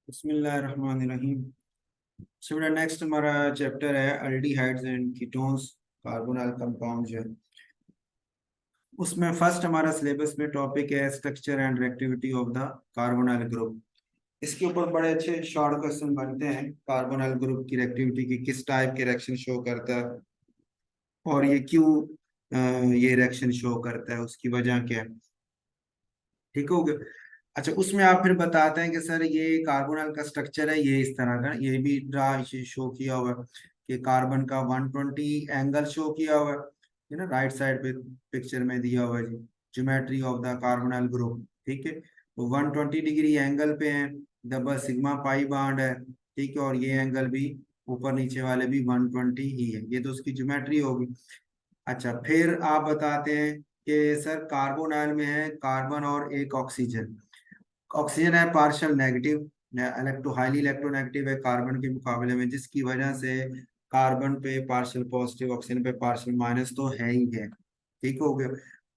बिस्मिल्लाहिर्रहमानिर्रहीम। बेटा नेक्स्ट हमारा चैप्टर है aldehydes and ketones, carbonyl compound जो है उसमें फर्स्ट हमारा सिलेबस में टॉपिक है structure and reactivity of the carbonyl group. इसके ऊपर बड़े अच्छे शॉर्ट क्वेश्चन बनते हैं। कार्बोनाइल ग्रुप की रिएक्टिविटी की किस टाइप के रिएक्शन शो करता है और ये क्यों ये रिएक्शन शो करता है, उसकी वजह क्या है। ठीक हो गया। अच्छा, उसमें आप फिर बताते हैं कि सर ये कार्बोनल का स्ट्रक्चर है, ये इस तरह का, ये भी ड्रा शो किया हुआ है कि कार्बन का 120 एंगल शो किया हुआ है ना, राइट साइड पे पिक्चर में दिया हुआ है जी, geometry of the carbonyl group. ठीक है, तो 120 डिग्री एंगल पे है, डबल सिग्मा पाई बॉन्ड है। ठीक है, और ये एंगल भी ऊपर नीचे वाले भी 120 ही है, ये तो उसकी ज्योमेट्री होगी। अच्छा, फिर आप बताते हैं कि सर कार्बोनाइल में है कार्बन और एक ऑक्सीजन। ऑक्सीजन है पार्शियल नेगेटिव, हाईली इलेक्ट्रोनेगेटिव है कार्बन के मुकाबले में, जिसकी वजह से कार्बन पे पार्शियल पॉजिटिव, ऑक्सीजन पे पार्शियल माइनस तो है ही है। ठीक हो गया।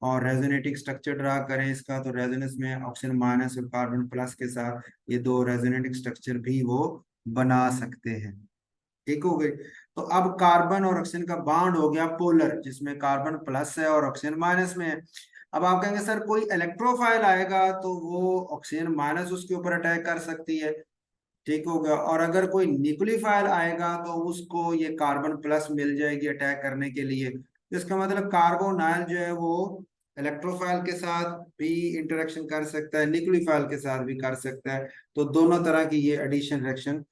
और रेजोनेटिंग स्ट्रक्चर ड्रा करें इसका, तो रेजोनेंस में ऑक्सीजन माइनस और कार्बन प्लस के साथ ये दो रेजोनेटिंग स्ट्रक्चर भी वो बना सकते हैं। ठीक हो गई। तो अब कार्बन और ऑक्सीजन का बॉन्ड हो गया पोलर, जिसमें कार्बन प्लस है और ऑक्सीजन माइनस में है। अब आप कहेंगे सर कोई इलेक्ट्रोफाइल आएगा तो वो ऑक्सीजन माइनस उसके ऊपर अटैक कर सकती है। ठीक हो गया। और अगर कोई न्यूक्लियोफाइल आएगा तो उसको ये कार्बन प्लस मिल जाएगी अटैक करने के लिए। तो इसका मतलब कार्बोनाइल जो है वो इलेक्ट्रोफाइल के साथ भी इंटरेक्शन कर सकता है, न्यूक्लियोफाइल के साथ भी कर सकता है। तो दोनों तरह की ये एडिशन रिएक्शन,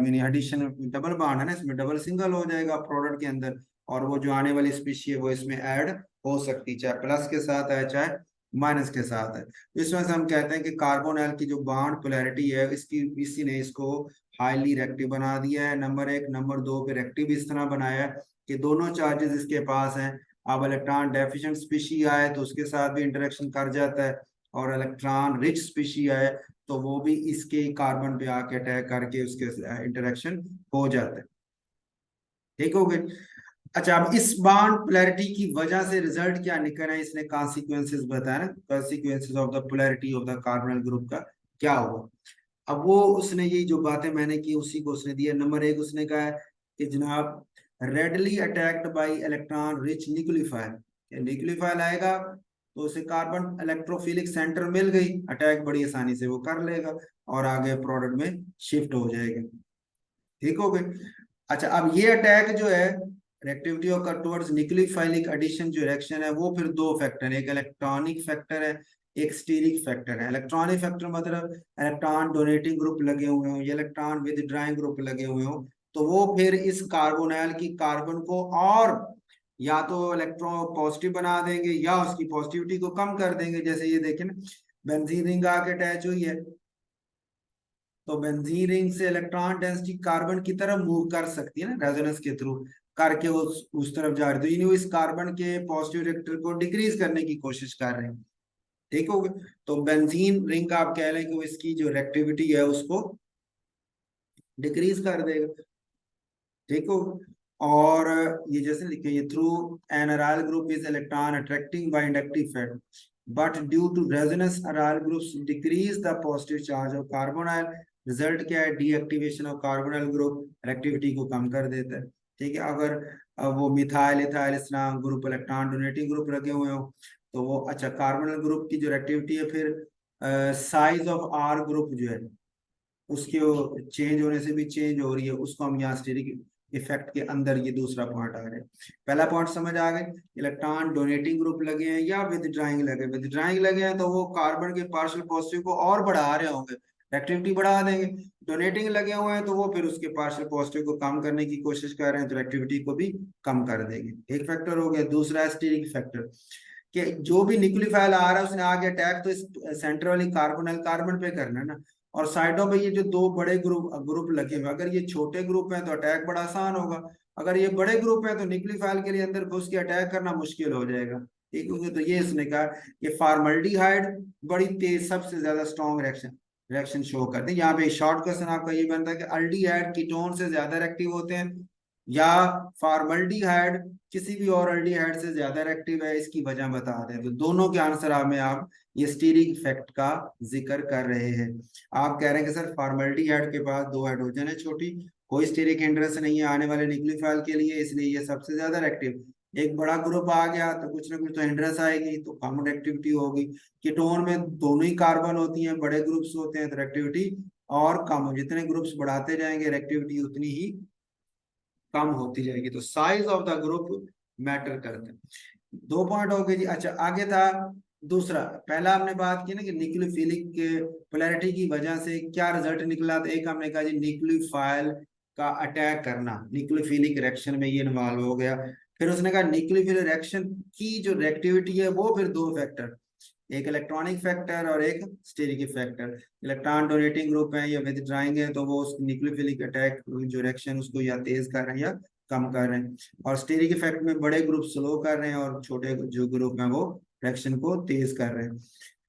मीनी एडिशन, डबल बॉन्ड है ना, इसमें डबल सिंगल हो जाएगा प्रोडक्ट के अंदर। और वो जो आने वाली स्पीशी है वो इसमें ऐड हो सकती है, चाहे प्लस के साथ है चाहे माइनस के साथ है। तो इसमें से हम कहते हैं कि कार्बोनाइल की जो बॉन्ड पोलैरिटी है इसकी, इसी ने इसको हाईली रिएक्टिव बना दिया है, नंबर एक। नंबर दो पे रिएक्टिव इस तरह बनाया है कि दोनों चार्जेस इसके पास हैं। अब इलेक्ट्रॉन डेफिशिएंट स्पीशी आए तो उसके साथ भी इंटरेक्शन कर जाता है, और इलेक्ट्रॉन रिच स्पीशी आए तो वो भी इसके कार्बन पे आके अटैक करके उसके इंटरेक्शन हो जाता है। ठीक हो गई। अच्छा, अब इस बॉन्ड पोलैरिटी की वजह से रिजल्ट क्या निकल है, इसने कॉन्सिक्वेंसेस बताया ना, consequences of the polarity of the carbonyl group का क्या हुआ। अब वो उसने ये जो बातें मैंने की उसी को उसने दिया। नंबर एक उसने कहा है कि जनाब readily attacked by electron rich nucleophile, nucleophile आएगा तो उसे कार्बन इलेक्ट्रोफिलिक सेंटर मिल गई, अटैक बड़ी आसानी से वो कर लेगा और आगे प्रोडक्ट में शिफ्ट हो जाएगा। ठीक हो गई। अच्छा, अब ये अटैक जो है रिएक्टिविटी ऑफ टुवर्ड्स न्यूक्लियोफाइलिक एडिशन जो रिएक्शन है वो फिर दो फैक्टर है, एक इलेक्ट्रॉनिक फैक्टर है, एक स्टीरिक फैक्टर है। इलेक्ट्रॉनिक फैक्टर मतलब इलेक्ट्रॉन डोनेटिंग ग्रुप लगे हुए हो या इलेक्ट्रॉन विदड्राइंग ग्रुप लगे हुए हो, तो वो फिर इस कार्बोनाइल की कार्बन को और या तो इलेक्ट्रॉन पॉजिटिव बना देंगे या उसकी पॉजिटिविटी को कम कर देंगे। जैसे ये देखें ना, बेंजीन रिंग आके अटैच हुई है, तो बेंजीन रिंग से इलेक्ट्रॉन डेंसिटी कार्बन की तरफ मूव कर सकती है ना, रेजोनेंस के थ्रू करके उस तरफ जा रही है। तो इन्हें इस कार्बन के पॉजिटिव इलेक्ट्रॉन को डिक्रीज करने की कोशिश कर रहे हैं। ठीक हो गया। तो बेंजीन रिंग का आप कह लें कि वो इसकी जो रिएक्टिविटी है उसको डिक्रीज कर देगा। ठीक हो। और ये जैसे लिखे, ये through an aryl group is electron attracting by inductive factor, but due to resonance aryl groups decrease the positive charge of carbonyl. Result क्या है, deactivation of carbonyl group activity को कम कर देता है। ठीक है, अगर वो मिथाइल इथाइल इस तरह ग्रुप इलेक्ट्रॉन डोनेटिंग ग्रुप लगे हुए हो तो वो, अच्छा, कार्बोनाइल ग्रुप की जो एक्टिविटी है फिर साइज ऑफ आर ग्रुप जो है उसके चेंज होने से भी चेंज हो रही है, उसको हम यहाँ स्टेरिक इफेक्ट के अंदर ये दूसरा पॉइंट आ रहा है। पहला पॉइंट समझ आ गए, इलेक्ट्रॉन डोनेटिंग ग्रुप लगे हैं या विदड्राइंग लगे, विदड्राइंग लगे हैं तो वो कार्बन के पार्शियल पॉजिटिव को और बढ़ा रहे होंगे, एक्टिविटी बढ़ा देंगे। डोनेटिंग लगे हुए हैं तो वो फिर उसके पार्शियल पॉजिटिव को कम करने की कोशिश कर रहे हैं, तो एक्टिविटी को भी कम कर देंगे। एक फैक्टर हो गया। दूसरा स्टीरिक फैक्टर, कि जो भी न्यूक्लियोफाइल आ रहा है उसने आगे अटैक तो इस सेंटर वाली कार्बोनाइल कार्बन पे करना है ना, और साइडों पे ये जो दो बड़े ग्रुप ग्रुप लगे हुए, अगर ये छोटे ग्रुप हैं तो अटैक बड़ा आसान होगा, अगर ये बड़े ग्रुप हैं तो न्यूक्लियोफाइल के लिए अंदर घुस के अटैक करना मुश्किल हो जाएगा। ठीक है, तो ये इसने कहा कि फॉर्मल्डिहाइड बड़ी तेज, सबसे ज्यादा स्ट्रॉन्ग रिएक्शन रिएक्शन शो करते हैं। यहाँ पे शॉर्ट क्वेश्चन आपका ये बनता है कि अल्डिहाइड कीटोन से ज्यादा एक्टिव होते हैं या फॉर्मल्डिहाइड किसी भी और अल्डिहाइड से ज्यादा रिएक्टिव है, इसकी वजह बता दें। तो दोनों के आंसर में आप ये स्टीरिक इफेक्ट का जिक्र कर रहे हैं। आप कह रहे हैं कि सर फॉर्मल्डिहाइड के पास दो हाइड्रोजन है छोटी, कोई स्टीरिक हिंड्रेंस नहीं है आने वाले न्यूक्लियोफाइल के लिए, इसलिए ये सबसे ज्यादा रिएक्टिव। एक बड़ा ग्रुप आ गया तो कुछ ना कुछ तो हिंड्रेंस आएगी, तो कॉमन एक्टिविटी होगी। कीटोन में दोनों ही कार्बन होती हैं, बड़े ग्रुप्स होते हैं, तो रिएक्टिविटी और कम हो, जितने ग्रुप्स बढ़ाते जाएंगे रिएक्टिविटी उतनी ही कम होती जाएगी। तो size of the group matter करते हैं। 2 पॉइंट हो गए जी। अच्छा आगे था दूसरा, पहला हमने बात की ना कि न्यूक्लियोफिलिक पोलैरिटी की वजह से क्या रिजल्ट निकला, तो एक हमने कहा जी न्यूक्लियोफाइल का अटैक करना, न्यूक्लियोफिलिक रिएक्शन में ये इन्वॉल्व हो गया। फिर उसने कहा न्यूक्लियोफिलिक रिएक्शन की जो रिएक्टिविटी है वो फिर दो फैक्टर, एक इलेक्ट्रॉनिक फैक्टर और एक steric factor. Electron donating group है या विथड्राइंग है तो वो उस न्यूक्लियोफिलिक अटैक जो रिएक्शन उसको या तेज कर रहे हैं या कम कर रहे हैं। और स्टेरिक इफेक्ट में बड़े ग्रुप स्लो कर रहे हैं और छोटे जो ग्रुप हैं वो रिएक्शन को तेज कर रहे हैं।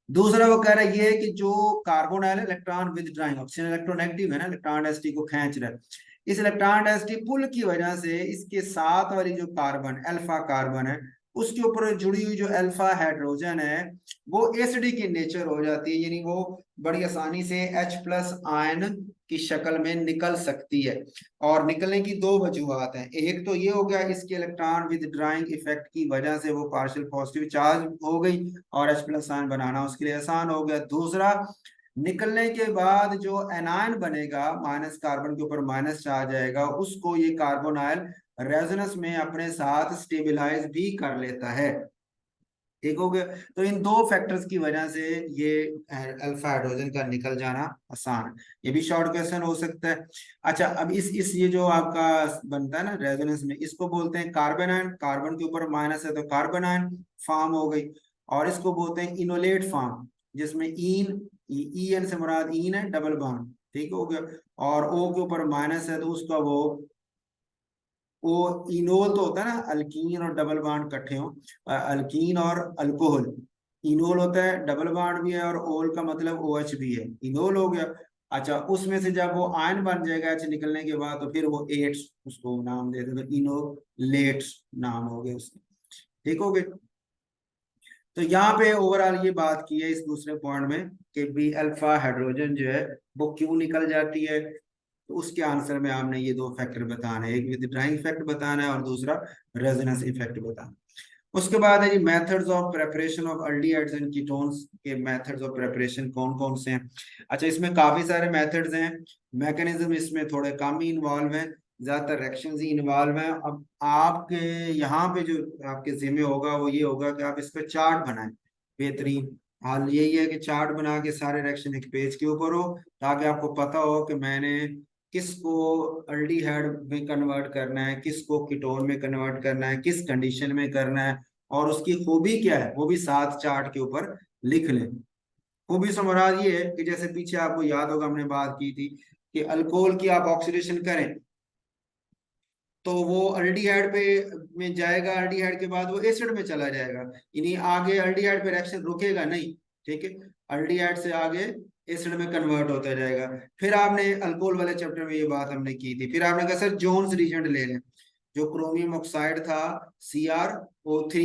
दूसरा वो कह रहा है ये कि जो कार्बन है इलेक्ट्रॉन विथड्राइंग, ऑक्सीजन इलेक्ट्रोनेगेटिव है ना, इलेक्ट्रॉन डेंसिटी को खींच रहा है। इस इलेक्ट्रॉन डेंसिटी पुल की वजह से इसके साथ वाली जो कार्बन अल्फा कार्बन है उसके ऊपर जुड़ी हुई जो अल्फा हाइड्रोजन है वो एसिडिक की नेचर हो जाती है, यानी वो बड़ी आसानी से H+ आयन की शक्ल में निकल सकती है। और निकलने की दो वजूहत हैं, एक तो ये हो गया इसके इलेक्ट्रॉन विथड्राइंग इफेक्ट की वजह से वो पार्शियल पॉजिटिव चार्ज हो गई और H+ आयन बनाना उसके लिए आसान हो गया। दूसरा, निकलने के बाद जो एनायन बनेगा, माइनस कार्बन के ऊपर माइनस चार्ज आएगा, उसको ये कार्बोनाइल रेजोनेंस में अपने साथ स्टेबलाइज भी कर लेता है। ठीक हो गया। तो इन दो फैक्टर्स की वजह से ये अल्फा हाइड्रोजन का निकल जाना आसान है। ये भी शॉर्ट क्वेश्चन हो सकता है। अच्छा अब इस ये जो आपका बनता है ना रेजोनेंस में, इसको बोलते हैं कार्बन आयन, कार्बन के ऊपर माइनस है तो कार्बन आयन फॉर्म हो गई। और इसको बोलते हैं इनोलेट फॉर्म, जिसमें ईन, ई एन से मुराद ईन है डबल बॉन्ड, ठीक हो गया। और ओ के ऊपर माइनस है तो उसका वो इनोल तो होता है ना, अल्कीन और डबल बॉन्ड इकट्ठे हो, अल्कीन और अल्कोहल। इनोल होता है डबल बॉन्ड भी है और ओल का मतलब OH भी है, इनोल हो गया। अच्छा उसमें से जब वो आयन बन जाएगा H निकलने के बाद तो फिर वो एट्स उसको नाम दे देते, तो इनोलेट्स नाम हो गए उसके। ठीक हो गए। तो यहाँ पे ओवरऑल ये बात की है इस दूसरे पॉइंट में कि बी अल्फा हाइड्रोजन जो है वो क्यों निकल जाती है। तो उसके आंसर में आपने ये दो फैक्टर बताना है, एक विथड्राइंग इफेक्ट बताना है और दूसरा रेजोनेंस इफेक्ट बताना। उसके बाद है जी methods of preparation of aldehydes and ketones के मेथड्स ऑफ प्रेपरेशन कौन कौन से हैं। अच्छा इसमें काफी सारे मेथड्स हैं, मैकेनिज्म इसमें थोड़े कम ही इन्वॉल्व हैं, ज्यादातर रिएक्शंस ही इन्वॉल्व हैं। अब आपके यहाँ पे जो आपके जिम्मे होगा वो ये होगा कि आप इसका चार्ट बनाएं बेहतरीन। हाल यही है कि चार्ट बना के सारे रिएक्शन एक पेज के ऊपर हो, ताकि आपको पता हो कि मैंने किसको अल्डिहाइड में कन्वर्ट करना है, किसको कीटोन में कन्वर्ट करना है, किस कंडीशन में करना है, और उसकी खूबी क्या है वो भी साथ चार्ट के ऊपर लिख लें। खूबी से मुराद ये है कि जैसे पीछे आपको याद होगा हमने बात की थी कि अल्कोहल की आप ऑक्सीडेशन करें तो वो अल्डिहाइड पे में जाएगा, अल्डिहाइड के बाद वो एसिड में चला जाएगा, यानी आगे अल्डिहाइड पे रिएक्शन रुकेगा नहीं। ठीक है, अल्डिहाइड से आगे एसिड में कन्वर्ट होता जाएगा। फिर आपने अल्कोहल वाले चैप्टर में ये बात हमने की थी, फिर आपने कहा सर जोन्स रीजेंट ले लें, जो क्रोमियम ऑक्साइड था CrO3,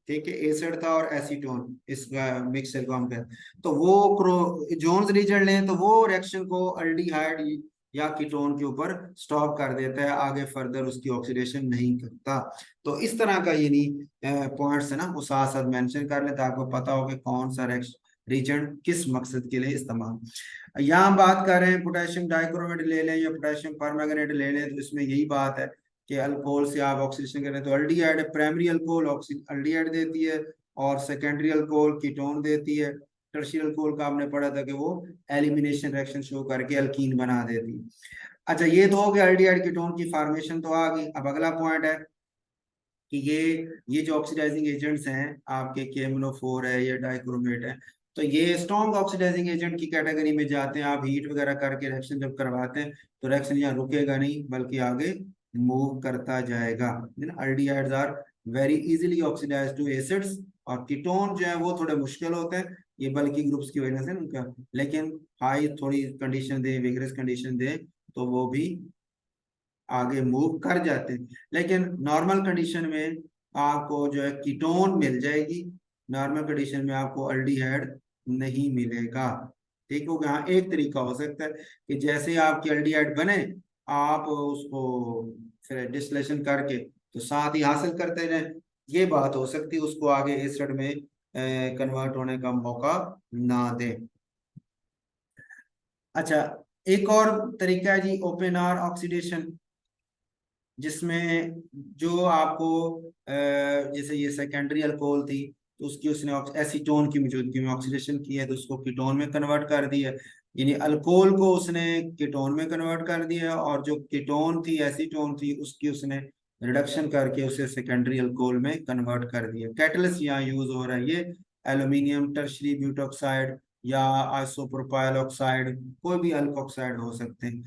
ठीक है एसिड था और एसीटोन, इसका मिक्सर को हम कहते हैं, तो वो जोन्स रीजन लें तो वो रिएक्शन को अल्डिहाइड या कीटोन के ऊपर स्टॉप कर देता है, आगे फर्दर उसकी ऑक्सीडेशन नहीं करता। तो इस तरह का ये नहीं पॉइंट्स है ना वो साथ साथ मेंशन कर लेते, आपको पता हो कि कौन सा रीजन किस मकसद के लिए इस्तेमाल। यहाँ हम बात कर रहे हैं पोटेशियम डाइक्रोमेट ले लें या पोटेशियम परमैंगनेट ले लें, तो इसमें यही बात है कि अल्कोहल से आप ऑक्सीडेशन करें तो अल्डिहाइड, प्राइमरी अल्कोहल अल्डिहाइड देती है और सेकेंडरी अल्कोहल कीटोन देती है। टर्शियल अल्कोहल का आपने पढ़ा था कि वो एलिमिनेशन रिएक्शन शो करके अल्कीन बना देती है। अच्छा ये तो हो गया अल्डिहाइड कीटोन की फॉर्मेशन तो आ गई। अब अगला पॉइंट है कि ये जो ऑक्सीडाइजिंग एजेंट्स हैं आपके KMnO4 है या डाइक्रोमेट है, तो ये स्ट्रॉन्ग ऑक्सीडाइजिंग एजेंट की कैटेगरी में जाते हैं। आप हीट वगैरह करके रिएक्शन जब करवाते हैं तो रिएक्शन यहाँ रुकेगा नहीं बल्कि आगे मूव करता जाएगा। Aldehydes are very easily oxidise to acids, और कीटोन जो है वो थोड़े मुश्किल होते हैं, ये बल्कि ग्रुप्स की वजह से उनका, लेकिन हाई थोड़ी कंडीशन दे, विगरस कंडीशन दे तो वो भी आगे मूव कर जाते हैं, लेकिन नॉर्मल कंडीशन में आपको जो है कीटोन मिल जाएगी, नॉर्मल कंडीशन में आपको अल्डिहाइड नहीं मिलेगा। ठीक हो गया। हाँ, एक तरीका हो सकता है कि जैसे आपकी अल्डिहाइड बने, आप उसको फिर डिस्टिलेशन करके तो साथ ही हासिल करते रहें, ये बात हो सकती है, उसको आगे एसिड में कन्वर्ट होने का मौका ना दे। अच्छा, एक और तरीका है जी ओपन आर ऑक्सीडेशन, जिसमें जो आपको जैसे ये सेकेंडरी अल्कोहल थी, तो उसकी उसने एसीटोन की मौजूदगी में ऑक्सीडेशन की है, तो उसको कीटोन में कन्वर्ट कर दिया, यानी अल्कोहल को उसने कीटोन में कन्वर्ट कर दिया, और जो कीटोन थी एसीटोन थी उसकी उसने रिडक्शन करके उसे सेकेंडरी अल्कोहल में कन्वर्ट कर दिया। कैटलिस्ट यहाँ यूज हो रहा है ये एल्यूमिनियम टर्शरी ब्यूटॉक्साइड या आइसोप्रोपाइल ऑक्साइड, कोई भी अल्कोक्साइड हो सकते हैं।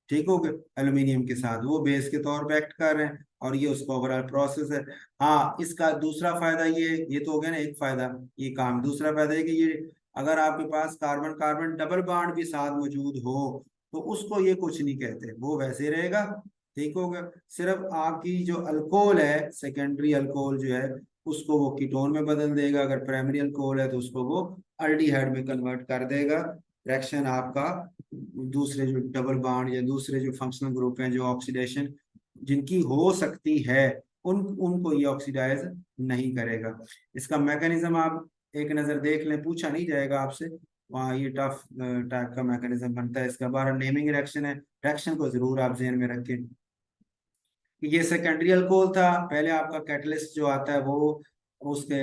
ठीक हो गया, एल्यूमिनियम के साथ वो बेस के तौर पे एक्ट कर रहे हैं, और ये उसका ओवरऑल प्रोसेस है। हाँ, इसका दूसरा फायदा ये तो हो गया ना एक फायदा, ये काम। दूसरा फायदा है कि ये अगर आपके पास कार्बन कार्बन डबल बॉन्ड भी साथ मौजूद हो, तो उसको ये कुछ नहीं कहते, वो वैसे रहेगा। ठीक हो गया, सिर्फ आपकी जो अल्कोहल है सेकेंडरी अल्कोहल जो है उसको वो कीटोन में बदल देगा, अगर प्राइमरी अल्कोहल है तो उसको वो अल्डिहाइड में कन्वर्ट कर देगा। रिएक्शन आपका दूसरे जो डबल बॉन्ड या दूसरे जो फंक्शनल ग्रुप हैं जो ऑक्सीडेशन जिनकी हो सकती है, उनको ये ऑक्सीडाइज नहीं करेगा। इसका मैकेनिज्म आप एक नजर देख लें, पूछा नहीं जाएगा आपसे वहाँ, ये टफ टाइप का मैकेनिज्म बनता है इसका। बारह नेमिंग रिएक्शन है, रिएक्शन को जरूर आप ध्यान में रखें। ये सेकेंडरी अल्कोहल था, पहले आपका कैटलिस्ट जो आता है वो उसके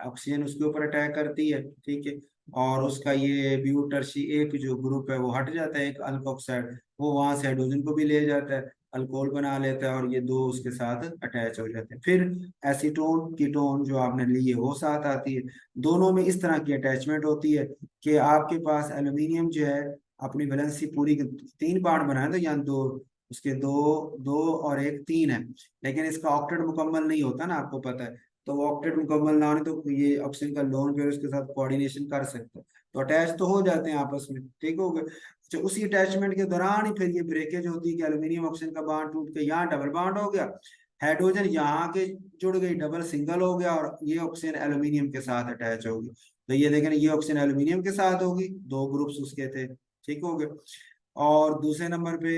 ऑक्सीजन उसके ऊपर अटैक करती है, ठीक है, और उसका ये ब्यूटर्शी एक जो ग्रुप है वो हट जाता है, एक अल्कोक्साइड, वो वहां से हाइड्रोजन को भी ले जाता है, अल्कोहल बना लेता है, और ये दो उसके साथ अटैच हो जाते हैं। फिर एसीटोन कीटोन जो आपने ली है वो साथ आती है। दोनों में इस तरह की अटैचमेंट होती है कि आपके पास एल्यूमिनियम जो है अपनी वैलेंसी पूरी, तीन बार बनाया था, या दो, उसके दो, दो और एक तीन है, लेकिन इसका ऑक्टेट मुकम्मल नहीं होता ना, आपको पता है। तो वो ऑक्टेट मुकम्मल ना होने तो ये ऑक्सीजन का लोन पेयर उसके साथ कोऑर्डिनेशन कर सकते हैं, तो अटैच तो हो जाते हैं आपस में। ठीक हो गए। अच्छा, उसी अटैचमेंट के दौरान ही फिर ये ब्रेकेज होती है कि एल्यूमिनियम ऑक्सीजन का बॉन्ड टूट के यहाँ डबल बॉन्ड हो गया, हाइड्रोजन यहाँ के जुड़ गई, डबल सिंगल हो गया, और ये ऑक्सीजन एल्यूमिनियम के साथ अटैच होगी। तो ये देखें, ये ऑक्सीजन एल्यूमिनियम के साथ होगी, दो ग्रुप्स उसके थे। ठीक हो गए। और दूसरे नंबर पे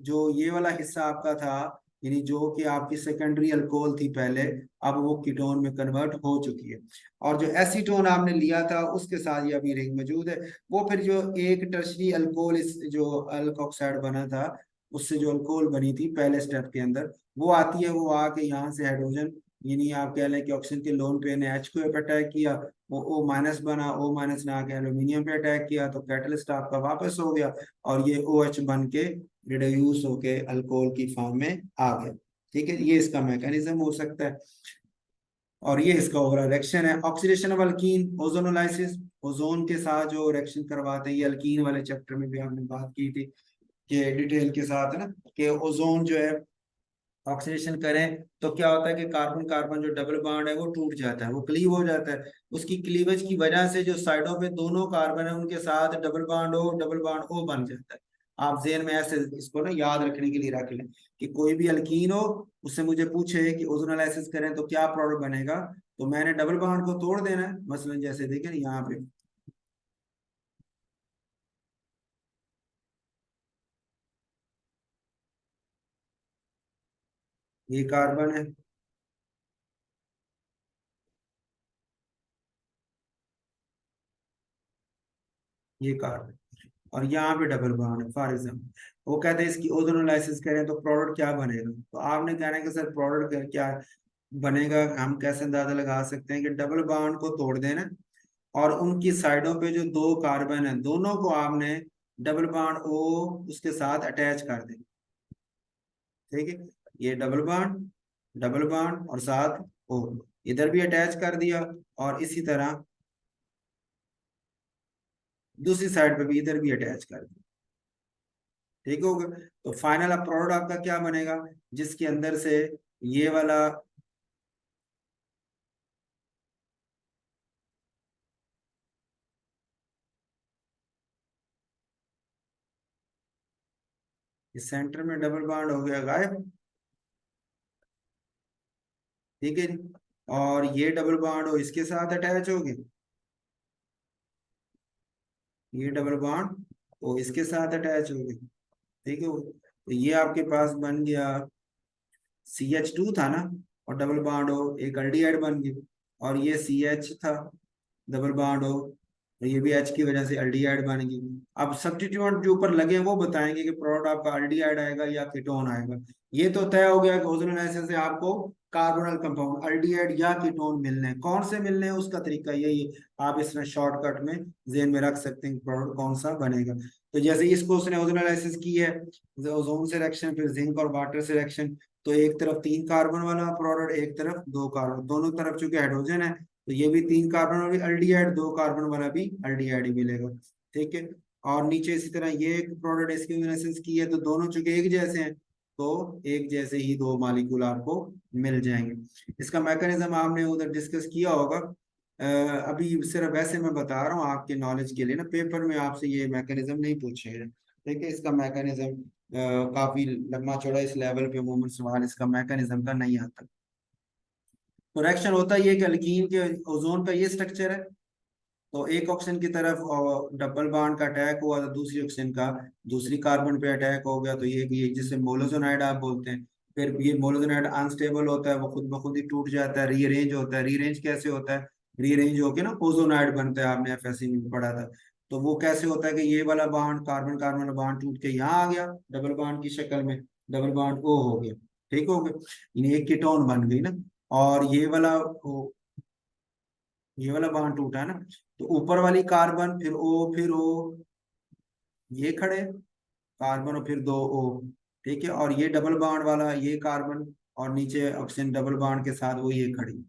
जो ये वाला हिस्सा आपका था, यानी जो कि आपकी सेकेंडरी अल्कोहल थी पहले, अब वो कीटोन में कन्वर्ट हो चुकी है, और जो एसीटोन आपने लिया था उसके साथ ये अभी रिंग मौजूद है। वो फिर जो एक टर्शरी अल्कोहल, इस जो अल्कोक्साइड बना था, उससे जो अल्कोहल बनी थी पहले स्टेप के अंदर, वो आती है, वो आके यहाँ से हाइड्रोजन, यानी आप कह लें कि ऑक्सीजन के लोन पे ने एच को अटैक किया, वो ओ माइनस बना, ओ माइनस ने आके एल्यूमिनियम पे अटैक किया, तो कैटलिस्ट आपका वापस हो गया, और ये ओ एच बन के रिड्यूस होके अल्कोहल की फॉर्म में आ गया। ठीक है, ये इसका मैकेनिज्म हो सकता है, और ये इसका ओवरऑल रिएक्शन है। Oxidation of alkyne ozonolysis, ozone के साथ जो रिएक्शन करवाते हैं, ये अल्कीन वाले चैप्टर में भी हमने बात की थी कि डिटेल के साथ है ना, कि ओजोन जो है ऑक्सीडेशन करें तो क्या होता है कि कार्बन कार्बन जो डबल बॉन्ड है वो टूट जाता है, वो क्लीव हो जाता है। उसकी क्लीवेज की वजह से जो साइडों पे दोनों कार्बन है उनके साथ double bond O, double bond O बन जाता है। आप जेन में ऐसे इसको ना याद रखने के लिए रख लें कि कोई भी अल्कीन हो, उससे मुझे पूछे कि ओजोनोलाइसिस करें तो क्या प्रोडक्ट बनेगा, तो मैंने डबल बॉन्ड को तोड़ देना है, मसलन जैसे देखें ना यहाँ पे, ये कार्बन है, ये कार्बन, और यहाँ पे डबल बॉन्ड है फॉर एग्जाम्पल। वो कहते हैं इसकी ओजोनोलाइसिस करें तो प्रोडक्ट क्या बनेगा, तो आपने कहना है कि सर प्रोडक्ट क्या बनेगा, हम कैसे अंदाजा लगा सकते हैं कि डबल बॉन्ड को तोड़ देना, और उनकी साइडों पे जो दो कार्बन है दोनों को आपने डबल बॉन्ड ओ उसके साथ अटैच कर देना। ठीक है, ये डबल बॉन्ड और साथ ओ इधर भी अटैच कर दिया, और इसी तरह दूसरी साइड पे भी इधर भी अटैच कर दिया। ठीक होगा, तो फाइनल अब प्रोडक्ट आपका क्या बनेगा, जिसके अंदर से ये वाला, इस सेंटर में डबल बॉन्ड हो गया गायब, ठीक है जी। और ये डबल बॉन्ड हो इसके साथ अटैच हो गए, ये डबल बॉन्ड वो इसके साथ अटैच हो गए, ठीक है। तो ये आपके पास बन गया CH2 था ना, और डबल बॉन्ड हो एक एल्डिहाइड बन गई, और ये CH था डबल बॉन्ड हो, तो ये भी H की वजह से एल्डिहाइड बन गई। अब सब्स्टिट्यूएंट जो ऊपर लगे हैं वो बताएंगे कि प्रोडक्ट आपका एल्डिहाइड आएगा या कीटोन आएगा। ये तो तय हो गया कि ओजोन एनालिसिस से आपको कार्बोनल कंपाउंड एल्डिहाइड या कीटोन मिलने हैं। कौन से मिलने हैं उसका तरीका यही है, आप इसमें शॉर्टकट में जेन में रख सकते हैं प्रोडक्ट कौन सा बनेगा। तो जैसे इसको उसने ओजोन एनालिसिस की है, ओजोन से रिएक्शन, फिर जिंक और वाटर से रिएक्शन, तो एक तरफ 3 कार्बन वाला प्रोडक्ट, एक तरफ 2 कार्बन, दोनों तरफ चूंकि हाइड्रोजन है तो ये भी 3 कार्बन वाली अल्डिहाइड, 2 कार्बन वाला भी अल्डिहाइड ही मिलेगा, ठीक है। और नीचे इसी तरह ये एक प्रोडक्ट इसकी एनालिसिस की है, तो दोनों चूंकि एक जैसे हैं तो एक जैसे ही 2 मॉलिक्यूल आपको मिल जाएंगे। इसका मैकेनिज्म आपने उधर डिस्कस किया होगा। अभी सिर्फ वैसे मैं बता रहा हूँ आपके नॉलेज के लिए ना, पेपर में आपसे ये मैकेनिज्म नहीं पूछेगा, ठीक है। इसका मैकेनिज्म काफी लंबा चौड़ा, इस लेवल पे अमूमन सवाल इसका मैकेनिज्म का नहीं आता। तो रिएक्शन होता ही है कि अल्कीन के ओजोन का ये स्ट्रक्चर है, तो एक ऑक्सीजन की तरफ डबल बॉन्ड का अटैक हुआ तो दूसरी ऑक्सीजन का दूसरी कार्बन पे अटैक हो गया, तो ये जिसे मोलोजोनाइड आप बोलते हैं। फिर ये मोलोजोनाइड अनस्टेबल होता है, वो खुद ब खुद ही टूट जाता है, रीअरेंज होता है। रीअरेंज कैसे होता है, रीअरेंज होके ना ओजोनाइड बनता है, आपने FSC में पढ़ा था। तो वो कैसे होता है कि ये वाला बॉन्ड कार्बन कार्बन वाला बॉन्ड टूट के यहाँ आ गया डबल बॉन्ड की शक्ल में, डबल बॉन्ड ओ हो गया, ठीक हो गया, यानी एक कीटोन बन गई ना। और ये वाला बॉन्ड टूटा है ना, तो ऊपर वाली कार्बन फिर ओ ये खड़े कार्बन और फिर 2 O, ठीक है। और ये डबल बॉन्ड वाला ये कार्बन और नीचे ऑक्सीजन डबल बॉन्ड के साथ वो ये खड़ी।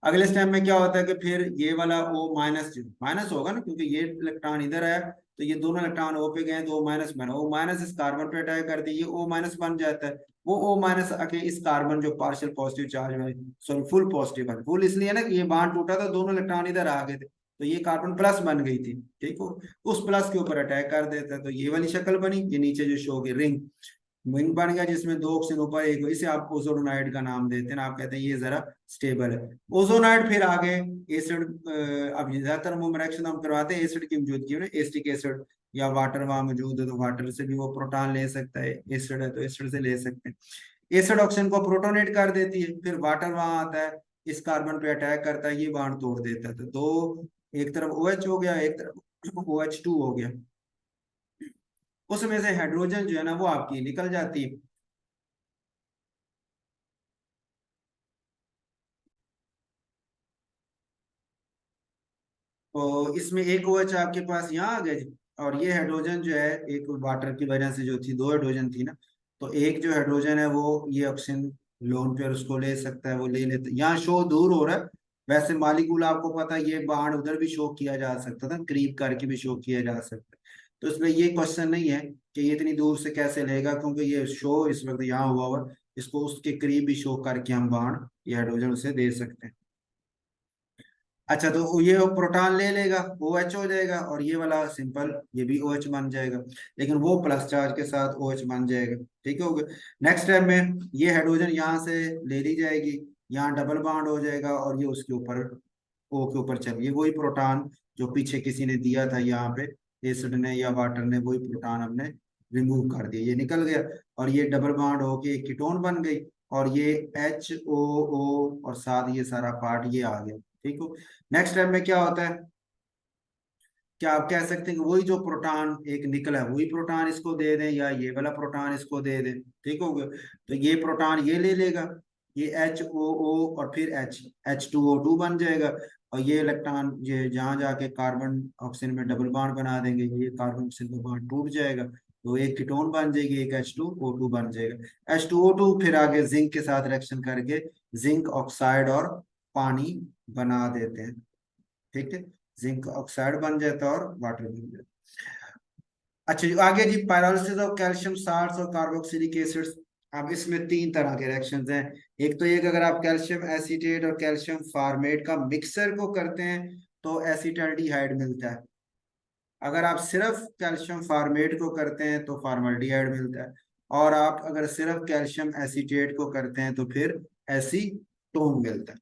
अगले स्टेप में क्या होता है कि फिर ये वाला O माइनस माइनस होगा ना, क्योंकि ये इलेक्ट्रॉन इधर आया तो ये दोनों इलेक्ट्रॉन O पे गए तो O माइनस बना, O माइनस इस कार्बन पे अटैक कर दी, ये O माइनस बन जाता है। वो O माइनस आके इस कार्बन जो पार्शियल पॉजिटिव चार्ज में, सॉरी फुल पॉजिटिव है, फुल इसलिए ना कि ये बॉन्ड टूटा था दोनों इलेक्ट्रॉन इधर आ गए थे, तो ये कार्बन प्लस बन गई थी, ठीक हो। उस प्लस के ऊपर अटैक कर देता है, तो ये वाली शक्ल बनी, ये नीचे जो शो की रिंग विंग बन गया, जिसमें 2 ऑक्सीजन ऊपर एक, इसे आप ओजोनाइड का नाम देते हैं ना, आप कहते हैं ये जरा स्टेबल है। ओजोनाइड फिर आगे एसिड, अब ज्यादातर रिएक्शन हम करवाते हैं एसिड की मौजूदगी में, एसिटिक एसिड या वाटर वहां मौजूद है तो वाटर से भी वो प्रोटॉन ले सकता है, एसिड है तो एसिड से ले सकते हैं। एसिड ऑक्सीजन को प्रोटोनेट कर देती है, फिर वाटर वहां आता है, इस कार्बन पे अटैक करता है, ये बॉन्ड तोड़ देता है, तो दो, एक तरफ OH हो गया, एक तरफ OH2 हो गया। उसमें से हाइड्रोजन जो है ना वो आपकी निकल जाती है। तो इसमें एक OH आपके पास यहाँ आ गया जी, और ये हाइड्रोजन जो है एक वाटर की वजह से जो थी, 2 हाइड्रोजन थी ना, तो एक जो हाइड्रोजन है वो ये ऑक्सीजन लोन पे उसको ले सकता है, वो ले लेते, यहाँ शो दूर हो रहा है। वैसे मालिकूल आपको पता है ये बाण उधर भी शो किया जा सकता था, करीब करके भी शो किया जा सकता है। तो इसमें ये क्वेश्चन नहीं है कि ये इतनी दूर से कैसे लेगा, क्योंकि ये शो इस वक्त यहाँ हुआ इसको उसके करीब भी शो करके हम बाण ये हाइड्रोजन उसे दे सकते हैं। अच्छा, तो ये प्रोटॉन ले लेगा, OH हो जाएगा, और ये वाला सिंपल ये भी OH बन जाएगा, लेकिन वो प्लस चार्ज के साथ OH बन जाएगा, ठीक हो गया। नेक्स्ट स्टेप में ये हाइड्रोजन यहाँ से ले ली जाएगी, यहाँ डबल बॉन्ड हो जाएगा, और ये उसके ऊपर O के ऊपर चलिए वही प्रोटॉन जो पीछे किसी ने दिया था यहाँ पे, एसिड ने या वाटर ने, वही प्रोटॉन हमने रिमूव कर दिया, ये निकल गया, और ये डबल बॉन्ड होके एक कीटोन बन गई, और ये HOO और साथ ये सारा पार्ट ये आ गया, ठीक हो। नेक्स्ट स्टेप में क्या होता है, क्या आप कह सकते हैं कि वही जो प्रोटॉन एक निकला है वही प्रोटॉन इसको दे दें, या ये वाला प्रोटॉन इसको दे दें, ठीक हो गया। तो ये प्रोटॉन ये ले लेगा, ये HOO और फिर H2O2 बन जाएगा, और ये इलेक्ट्रॉन ये जहाँ जाके कार्बन ऑक्सीजन में डबल बॉन्ड बना देंगे, ये कार्बन ऑक्सीजन का बॉन्ड टूट जाएगा, तो एक कीटोन बन जाएगी, एक H2O2 बन जाएगा। H2O2 फिर आगे जिंक के साथ रिएक्शन करके जिंक ऑक्साइड और पानी बना देते हैं, ठीक है। जिंक ऑक्साइड बन जाता है और वाटर बन जाता है। अच्छा जी, आगे जी पायरोलिसिस ऑफ कैल्शियम साल्ट्स और कार्बोक्सिलिक एसिड्स। अब इसमें 3 तरह के रिएक्शंस हैं। एक तो ये कि अगर आप कैल्शियम एसीटेट और कैल्शियम फार्मेट का मिक्सर को करते हैं तो एसीटल्डिहाइड मिलता है। अगर आप सिर्फ कैल्शियम फार्मेट को करते हैं तो फॉर्मल्डिहाइड मिलता है। और आप अगर सिर्फ कैल्शियम एसीटेट को करते हैं तो फिर एसीटोन मिलता है।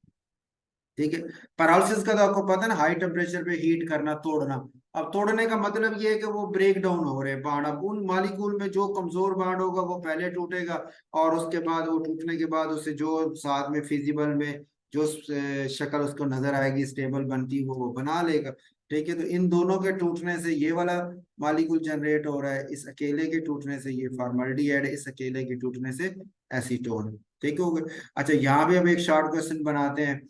ठीक है। पैरालिसिस का तो आपको पता है ना, हाई टेम्परेचर पे हीट करना, तोड़ना। अब तोड़ने का मतलब ये है कि वो ब्रेक डाउन हो रहे हैं बाण। अब उन मालिक्यूल में जो कमजोर बाण होगा वो पहले टूटेगा, और उसके बाद वो टूटने के बाद उसे जो साथ में फिजिबल में जो शक्ल उसको नजर आएगी स्टेबल बनती वो बना लेगा। ठीक है। तो इन दोनों के टूटने से ये वाला मालिक्यूल जनरेट हो रहा है, इस अकेले के टूटने से ये फॉर्मल्डिहाइड, इस अकेले के टूटने से एसीटोन। ठीक हो गया। अच्छा, यहाँ भी हम एक शॉर्ट क्वेश्चन बनाते हैं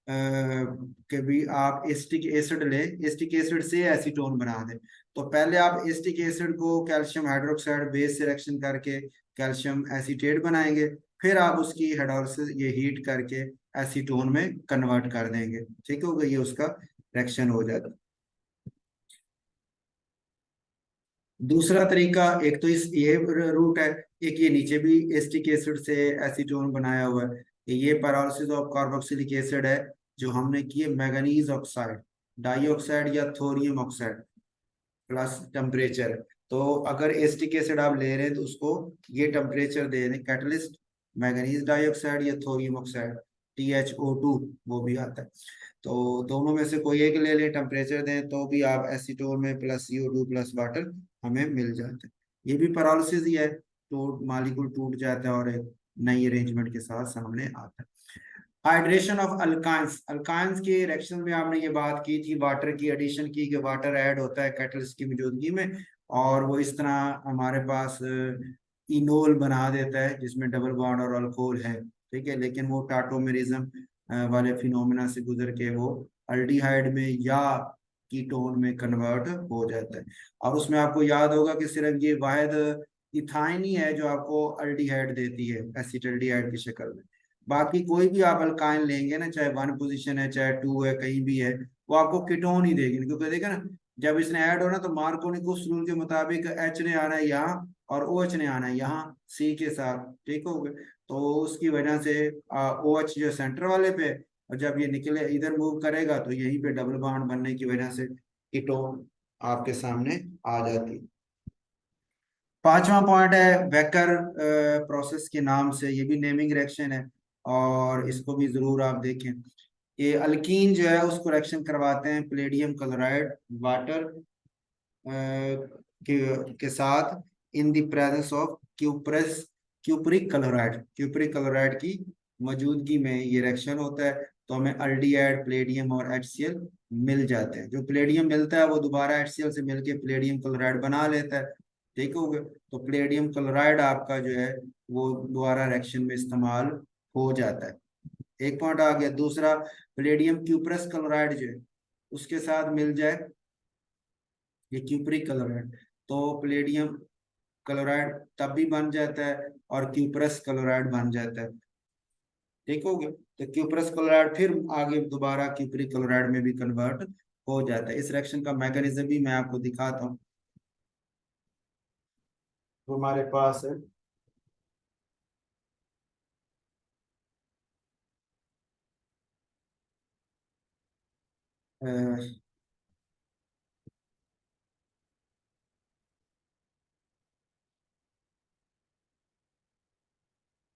कि भी आप एसिटिक एसिड ले, एसिटिक एसिड से एसीटोन बना दें। तो पहले आप एसिटिक एसिड को कैल्शियम हाइड्रोक्साइड बेस से रिएक्शन करके कैल्शियम एसीटेट बनाएंगे, फिर आप उसकी हाइड्रोलिसिस ये हीट करके एसीटोन में कन्वर्ट कर देंगे। ठीक हो गया, ये उसका रिएक्शन हो जाता है। दूसरा तरीका, एक तो इस ये रूट है, एक ये नीचे भी एसिटिक एसिड से एसीटोन बनाया हुआ है। ये पैरालिसिस ऑफ कार्बोक्सिलिक एसिड है जो हमने किए मैंगनीज ऑक्साइड, डाइऑक्साइड या थोरियम ऑक्साइड प्लस टेम्परेचर। तो अगर एसिटिक एसिड आप ले रहे हैं तो उसको ये टेम्परेचर दे दें, कैटलिस्ट मैंगनीज डाइऑक्साइड या थोरियम ऑक्साइड, THO2 वो भी आता है। तो दोनों में से कोई एक ले लें, टेम्परेचर दें तो भी आप एसीटोन में प्लस CO2 प्लस वाटर हमें मिल जाता है। ये भी पैरालिसिस ही है, तो मालिक्यूल टूट जाता है और एक नई अरेंजमेंट के साथ सामने आता है। हाइड्रेशन ऑफ अल्काइंस, अल्काइंस के रिएक्शन में आपने ये बात की थी, वाटर की एडिशन की, कि वाटर ऐड होता है कैटलिस्ट की मौजूदगी में, और वो इस तरह हमारे पास इनोल बना देता है जिसमें डबल बॉन्ड और अल्कोहल है। ठीक है। लेकिन वो टाटोमेरिज्म वाले फिनोमेना से गुजर के वो अल्डिहाइड में या कीटोन में कन्वर्ट हो जाता है। और उसमें आपको याद होगा कि सिर्फ ये वाहिद इथाइन ही है जो आपको अल्डिहाइड देती है एसिटल्डिहाइड की शक्ल में। बाकी कोई भी आप अल्काइन लेंगे ना, चाहे 1 पोजीशन है चाहे 2 है कहीं भी है, वो आपको कीटोन ही देगी। क्योंकि देखा ना, जब इसने ऐड होना तो मार्कोनिकुस रूल के मुताबिक H ने आना है यहाँ और OH ने आना है यहाँ C के साथ। ठीक हो गए। तो उसकी वजह से OH जो सेंटर वाले पे है, और जब ये निकले इधर मूव करेगा तो यहीं पे डबल बॉन्ड बनने की वजह से कीटोन आपके सामने आ जाती है। पांचवा पॉइंट है वेकर प्रोसेस के नाम से, ये भी नेमिंग रिएक्शन है और इसको भी जरूर आप देखें। ये अल्कीन जो है उसको रिएक्शन करवाते हैं प्लेडियम क्लोराइड वाटर के साथ in the presence of cupric chloride. Cupric chloride की मौजूदगी में ये रिएक्शन होता है, तो हमें अल्डिहाइड प्लेडियम और HCl मिल जाते हैं। जो प्लेडियम मिलता है वो दोबारा HCl से मिलके प्लेडियम क्लोराइड बना लेता है। ठीक हो गया। तो प्लेडियम क्लोराइड आपका जो है वो दोबारा रिएक्शन में इस्तेमाल हो जाता है। एक पॉइंट आ गया। दूसरा, प्लेडियम क्यूप्रस क्लोराइड जो है उसके साथ मिल जाए ये क्यूपरिक क्लोराइड, तो प्लेडियम क्लोराइड तब भी बन जाता है और क्यूप्रस क्लोराइड बन जाता है। ठीक हो गया। तो क्यूप्रस क्लोराइड फिर आगे दोबारा क्यूपरिक क्लोराइड में भी कन्वर्ट हो जाता है। इस रिएक्शन का मैकेनिज्म भी मैं आपको दिखाता हूँ। तो हमारे पास है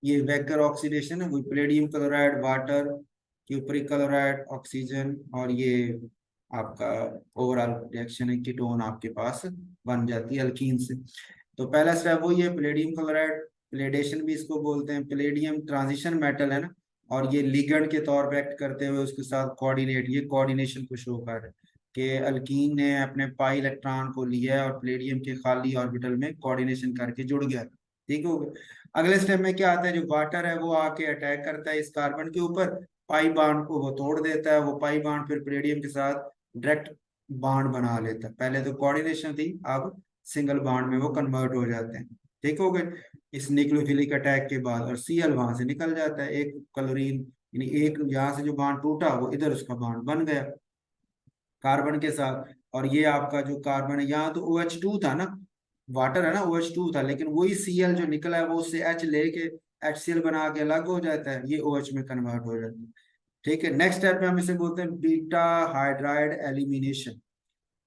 ये वेक्टर ऑक्सीडेशन है, वो Palladium chloride water cupric chloride oxygen, और ये आपका ओवरऑल रिएक्शन है, कीटोन आपके पास बन जाती है अल्कीन से। तो पहला स्टेप वही है प्लेडियम क्लोराइड, प्लेडेशन भी इसको बोलते हैं। प्लेडियम ट्रांजिशन मेटल है ना, और ये लिगेंड के तौर पे एक्ट करते हुए उसके साथ कोऑर्डिनेट, ये कोऑर्डिनेशन को शो कर रहा है कि अल्कीन ने अपने पाई इलेक्ट्रॉन को लिया है और प्लेडियम के खाली ऑर्बिटल में कोऑर्डिनेशन करके जुड़ गया। ठीक हो गया। अगले स्टेप में क्या आता है, जो वाटर है वो आके अटैक करता है इस कार्बन के ऊपर, पाई बॉन्ड को वो तोड़ देता है। वो पाई बॉन्ड फिर प्लेडियम के साथ डायरेक्ट बॉन्ड बना लेता है। पहले तो कोऑर्डिनेशन थी, अब सिंगल बॉन्ड में वो कन्वर्ट हो जाते हैं। ठीक हो गए। इस न्यूक्लियोफिलिक अटैक के बाद, और Cl वहां से निकल जाता है, एक क्लोरीन यानी एक यहाँ से जो बॉन्ड टूटा वो इधर उसका बॉन्ड बन गया कार्बन के साथ। और ये आपका जो कार्बन है, यहाँ तो OH2 था ना, वाटर है ना, OH2 था, लेकिन वही Cl जो निकला है वो उससे H लेके HCl बना के अलग हो जाता है, ये OH में कन्वर्ट हो जाता है। ठीक है। नेक्स्ट स्टेप में हम इसे बोलते हैं beta hydride elimination.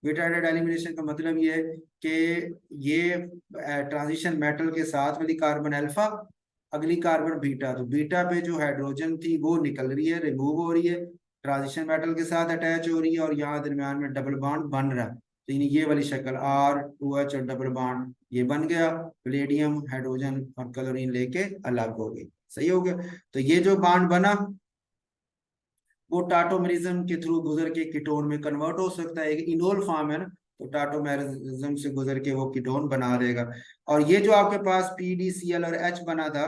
Beta added elimination का मतलब ये है कि ये ट्रांजिशन मेटल के साथ वाली कार्बन अल्फा, अगली कार्बन बीटा, तो बीटा पे जो हाइड्रोजन थी वो निकल रही है, रिमूव हो रही है, ट्रांजिशन मेटल के साथ अटैच हो रही है और यहाँ दरम्यान में डबल बॉन्ड बन रहा है। तो ये वाली शक्ल R2H और डबल बॉन्ड ये बन गया, प्लेडियम हाइड्रोजन और क्लोरीन लेके अलग हो गई। सही हो गया। तो ये जो बॉन्ड बना वो टाटोमेरिज्म के थ्रू गुजर के कीटोन में कन्वर्ट हो सकता है, एक इनोल फॉर्म है ना, तो टाटोमेरिज्म से गुजर के वो कीटोन बना देगा। और ये जो आपके पास PDCl और H बना था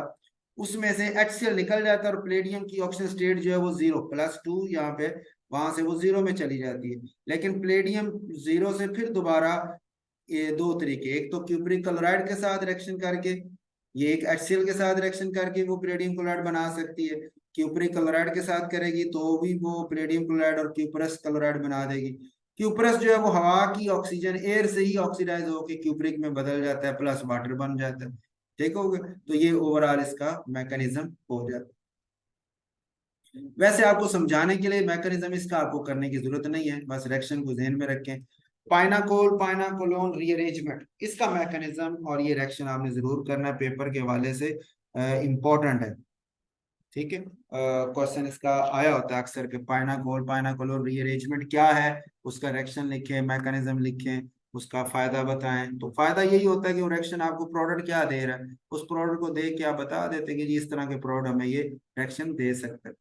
उसमें से HCl निकल जाता है और प्लेटियम की ऑक्सीजन स्टेट जो है वो 0+2 यहाँ पे, वहां से वो 0 में चली जाती है। लेकिन प्लेटियम 0 से फिर दोबारा, ये दो तरीके, एक तो क्यूपरिक क्लोराइड के साथ रिएक्शन करके, ये एक HCl के साथ रिएक्शन करके वो प्लेटियम क्लोराइड बना सकती है, क्यूपरिक क्लोराइड के साथ करेगी तो भी वो प्लेटियम क्लोराइड और क्यूपरस क्लोराइड बना देगी। क्यूपरस जो है वो हवा की ऑक्सीजन एयर से ही ऑक्सीडाइज होकर क्यूपरिक में बदल जाता है, प्लस वाटर बन जाता है। ठीक हो गया। तो ये ओवरऑल इसका मैकेनिज्म हो जाता है। वैसे आपको समझाने के लिए मैकेनिज्म इसका आपको करने की जरूरत नहीं है, बस रिएक्शन को ध्यान में रखें। पाइनाकोल पाइनाकोलोन रीअरेंजमेंट, इसका मैकेनिज्म और ये रिएक्शन आपने जरूर करना है, पेपर के हवाले से इंपॉर्टेंट है। ठीक है, क्वेश्चन इसका आया होता है अक्सर के पाइनाकोल पाइनाकोलोन रीअरेंजमेंट क्या है, उसका रिएक्शन लिखें, मैकेनिज्म लिखें, उसका फायदा बताएं। तो फायदा यही होता है कि वो रिएक्शन आपको प्रोडक्ट क्या दे रहा है, उस प्रोडक्ट को देख के आप बता देते हैं कि जी इस तरह के प्रोडक्ट हमें ये रिएक्शन दे सकते हैं।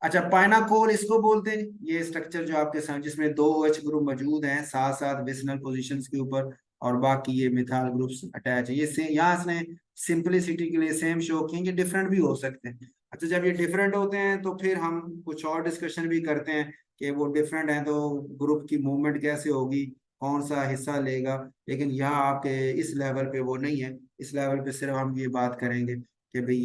अच्छा, पाइनाकोल इसको बोलते हैं, ये स्ट्रक्चर जो आपके सामने जिसमें दो OH ग्रुप मौजूद हैं साथ साथ विसिनल पोजीशंस के ऊपर, और बाकी ये मिथाइल ग्रुप्स अटैच है। ये यहाँ इसने सिंपलिसिटी के लिए सेम शो किए कि डिफरेंट भी हो सकते हैं। अच्छा, जब ये डिफरेंट होते हैं तो फिर हम कुछ और डिस्कशन भी करते हैं कि वो डिफरेंट हैं तो ग्रुप की मूवमेंट कैसे होगी, कौन सा हिस्सा लेगा। लेकिन यहाँ आपके इस लेवल पे वो नहीं है, इस लेवल पे सिर्फ हम ये बात करेंगे कि भाई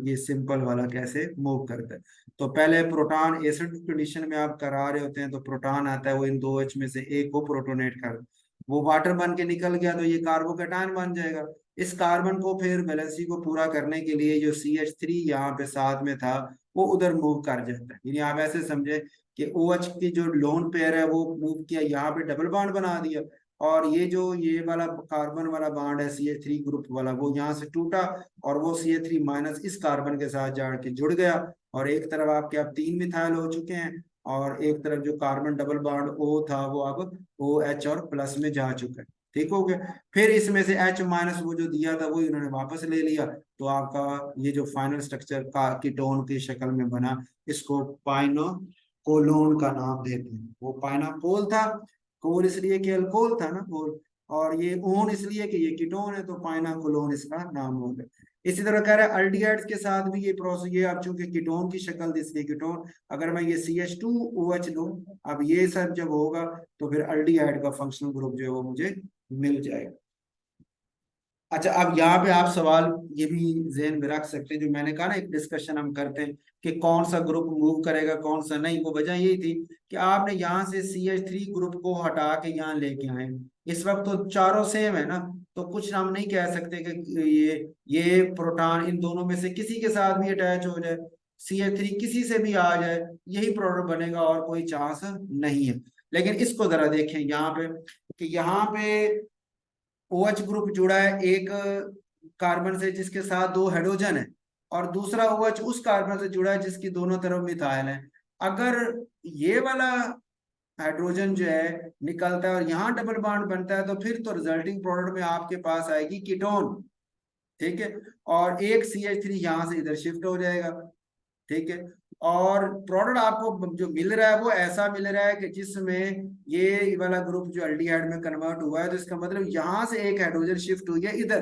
ये सिंपल वाला कैसे मूव करता है। तो पहले प्रोटॉन एसिड कंडीशन में आप करा रहे होते हैं तो प्रोटॉन आता है, वो इन दो H में से एक को प्रोटोनेट कर, वो वाटर बन के निकल गया तो ये कार्बोकेटायन बन जाएगा। इस कार्बन को फिर बैलेंसी को पूरा करने के लिए जो CH3 यहाँ पे साथ में था वो उधर मूव कर जाता है। यानी आप ऐसे समझे कि OH की जो लोन पेयर है वो मूव किया, यहाँ पे डबल बॉन्ड बना दिया, और ये जो ये वाला कार्बन वाला बॉन्ड है CH3 ग्रुप वाला वो यहाँ से टूटा और वो CH3- इस कार्बन के साथ जाके जुड़ गया, और एक तरफ आपके अब 3 मिथाइल हो चुके हैं, और एक तरफ जो कार्बन डबल बॉन्ड O था वो अब OH और प्लस में जा चुका है। ठीक हो गया। फिर इसमें से H- वो जो दिया था वो इन्होंने वापस ले लिया, तो आपका ये जो फाइनल स्ट्रक्चर का कीटोन की शक्ल में बना, इसको पाइनोकोलोन का नाम देते हैं। वो पाइनाकोल था, कोल इसलिए कि अल्कोहल था ना कोल, और ये ओन इसलिए कि ये कीटोन है, तो पाइनाकोलोन इसका नाम हो गया। इसी तरह कह रहा है अल्डिहाइड्स के साथ भी ये प्रोसेस, ये अब चूंकि कीटोन की शक्ल थी इसलिए कीटोन, अगर मैं ये CH2OH लूं, अब ये सब जब होगा तो फिर अल्डिहाइड का फंक्शनल ग्रुप जो है वो मुझे मिल जाएगा। अच्छा, अब यहाँ पे आप सवाल ये भी जहन में रख सकते हैं, जो मैंने कहा ना एक डिस्कशन हम करते हैं कि कौन सा ग्रुप मूव करेगा कौन सा नहीं, वो वजह यही थी कि आपने यहाँ से CH3 ग्रुप को हटा के यहाँ लेके आए। इस वक्त तो चारों सेम है ना, तो कुछ हम नहीं कह सकते कि ये प्रोटॉन इन दोनों में से किसी के साथ भी अटैच हो जाए, CH3 किसी से भी आ जाए, यही प्रोडक्ट बनेगा और कोई चांस नहीं है। लेकिन इसको जरा देखें यहाँ पे कि यहाँ पे OH ग्रुप जुड़ा है एक कार्बन से जिसके साथ दो हाइड्रोजन है, और दूसरा OH उस कार्बन से जुड़ा है जिसकी दोनों तरफ मिथाइल है। अगर ये वाला हाइड्रोजन जो है निकलता है और यहाँ डबल बॉन्ड बनता है तो फिर तो रिजल्टिंग प्रोडक्ट में आपके पास आएगी कीटोन। ठीक है, और एक CH3 यहाँ से इधर शिफ्ट हो जाएगा। ठीक है, और प्रोडक्ट आपको जो मिल रहा है वो ऐसा मिल रहा है कि जिसमें ये वाला ग्रुप जो अल्डिहाइड में कन्वर्ट हुआ है, तो इसका मतलब यहाँ से एक हाइड्रोजन शिफ्ट हुई है इधर,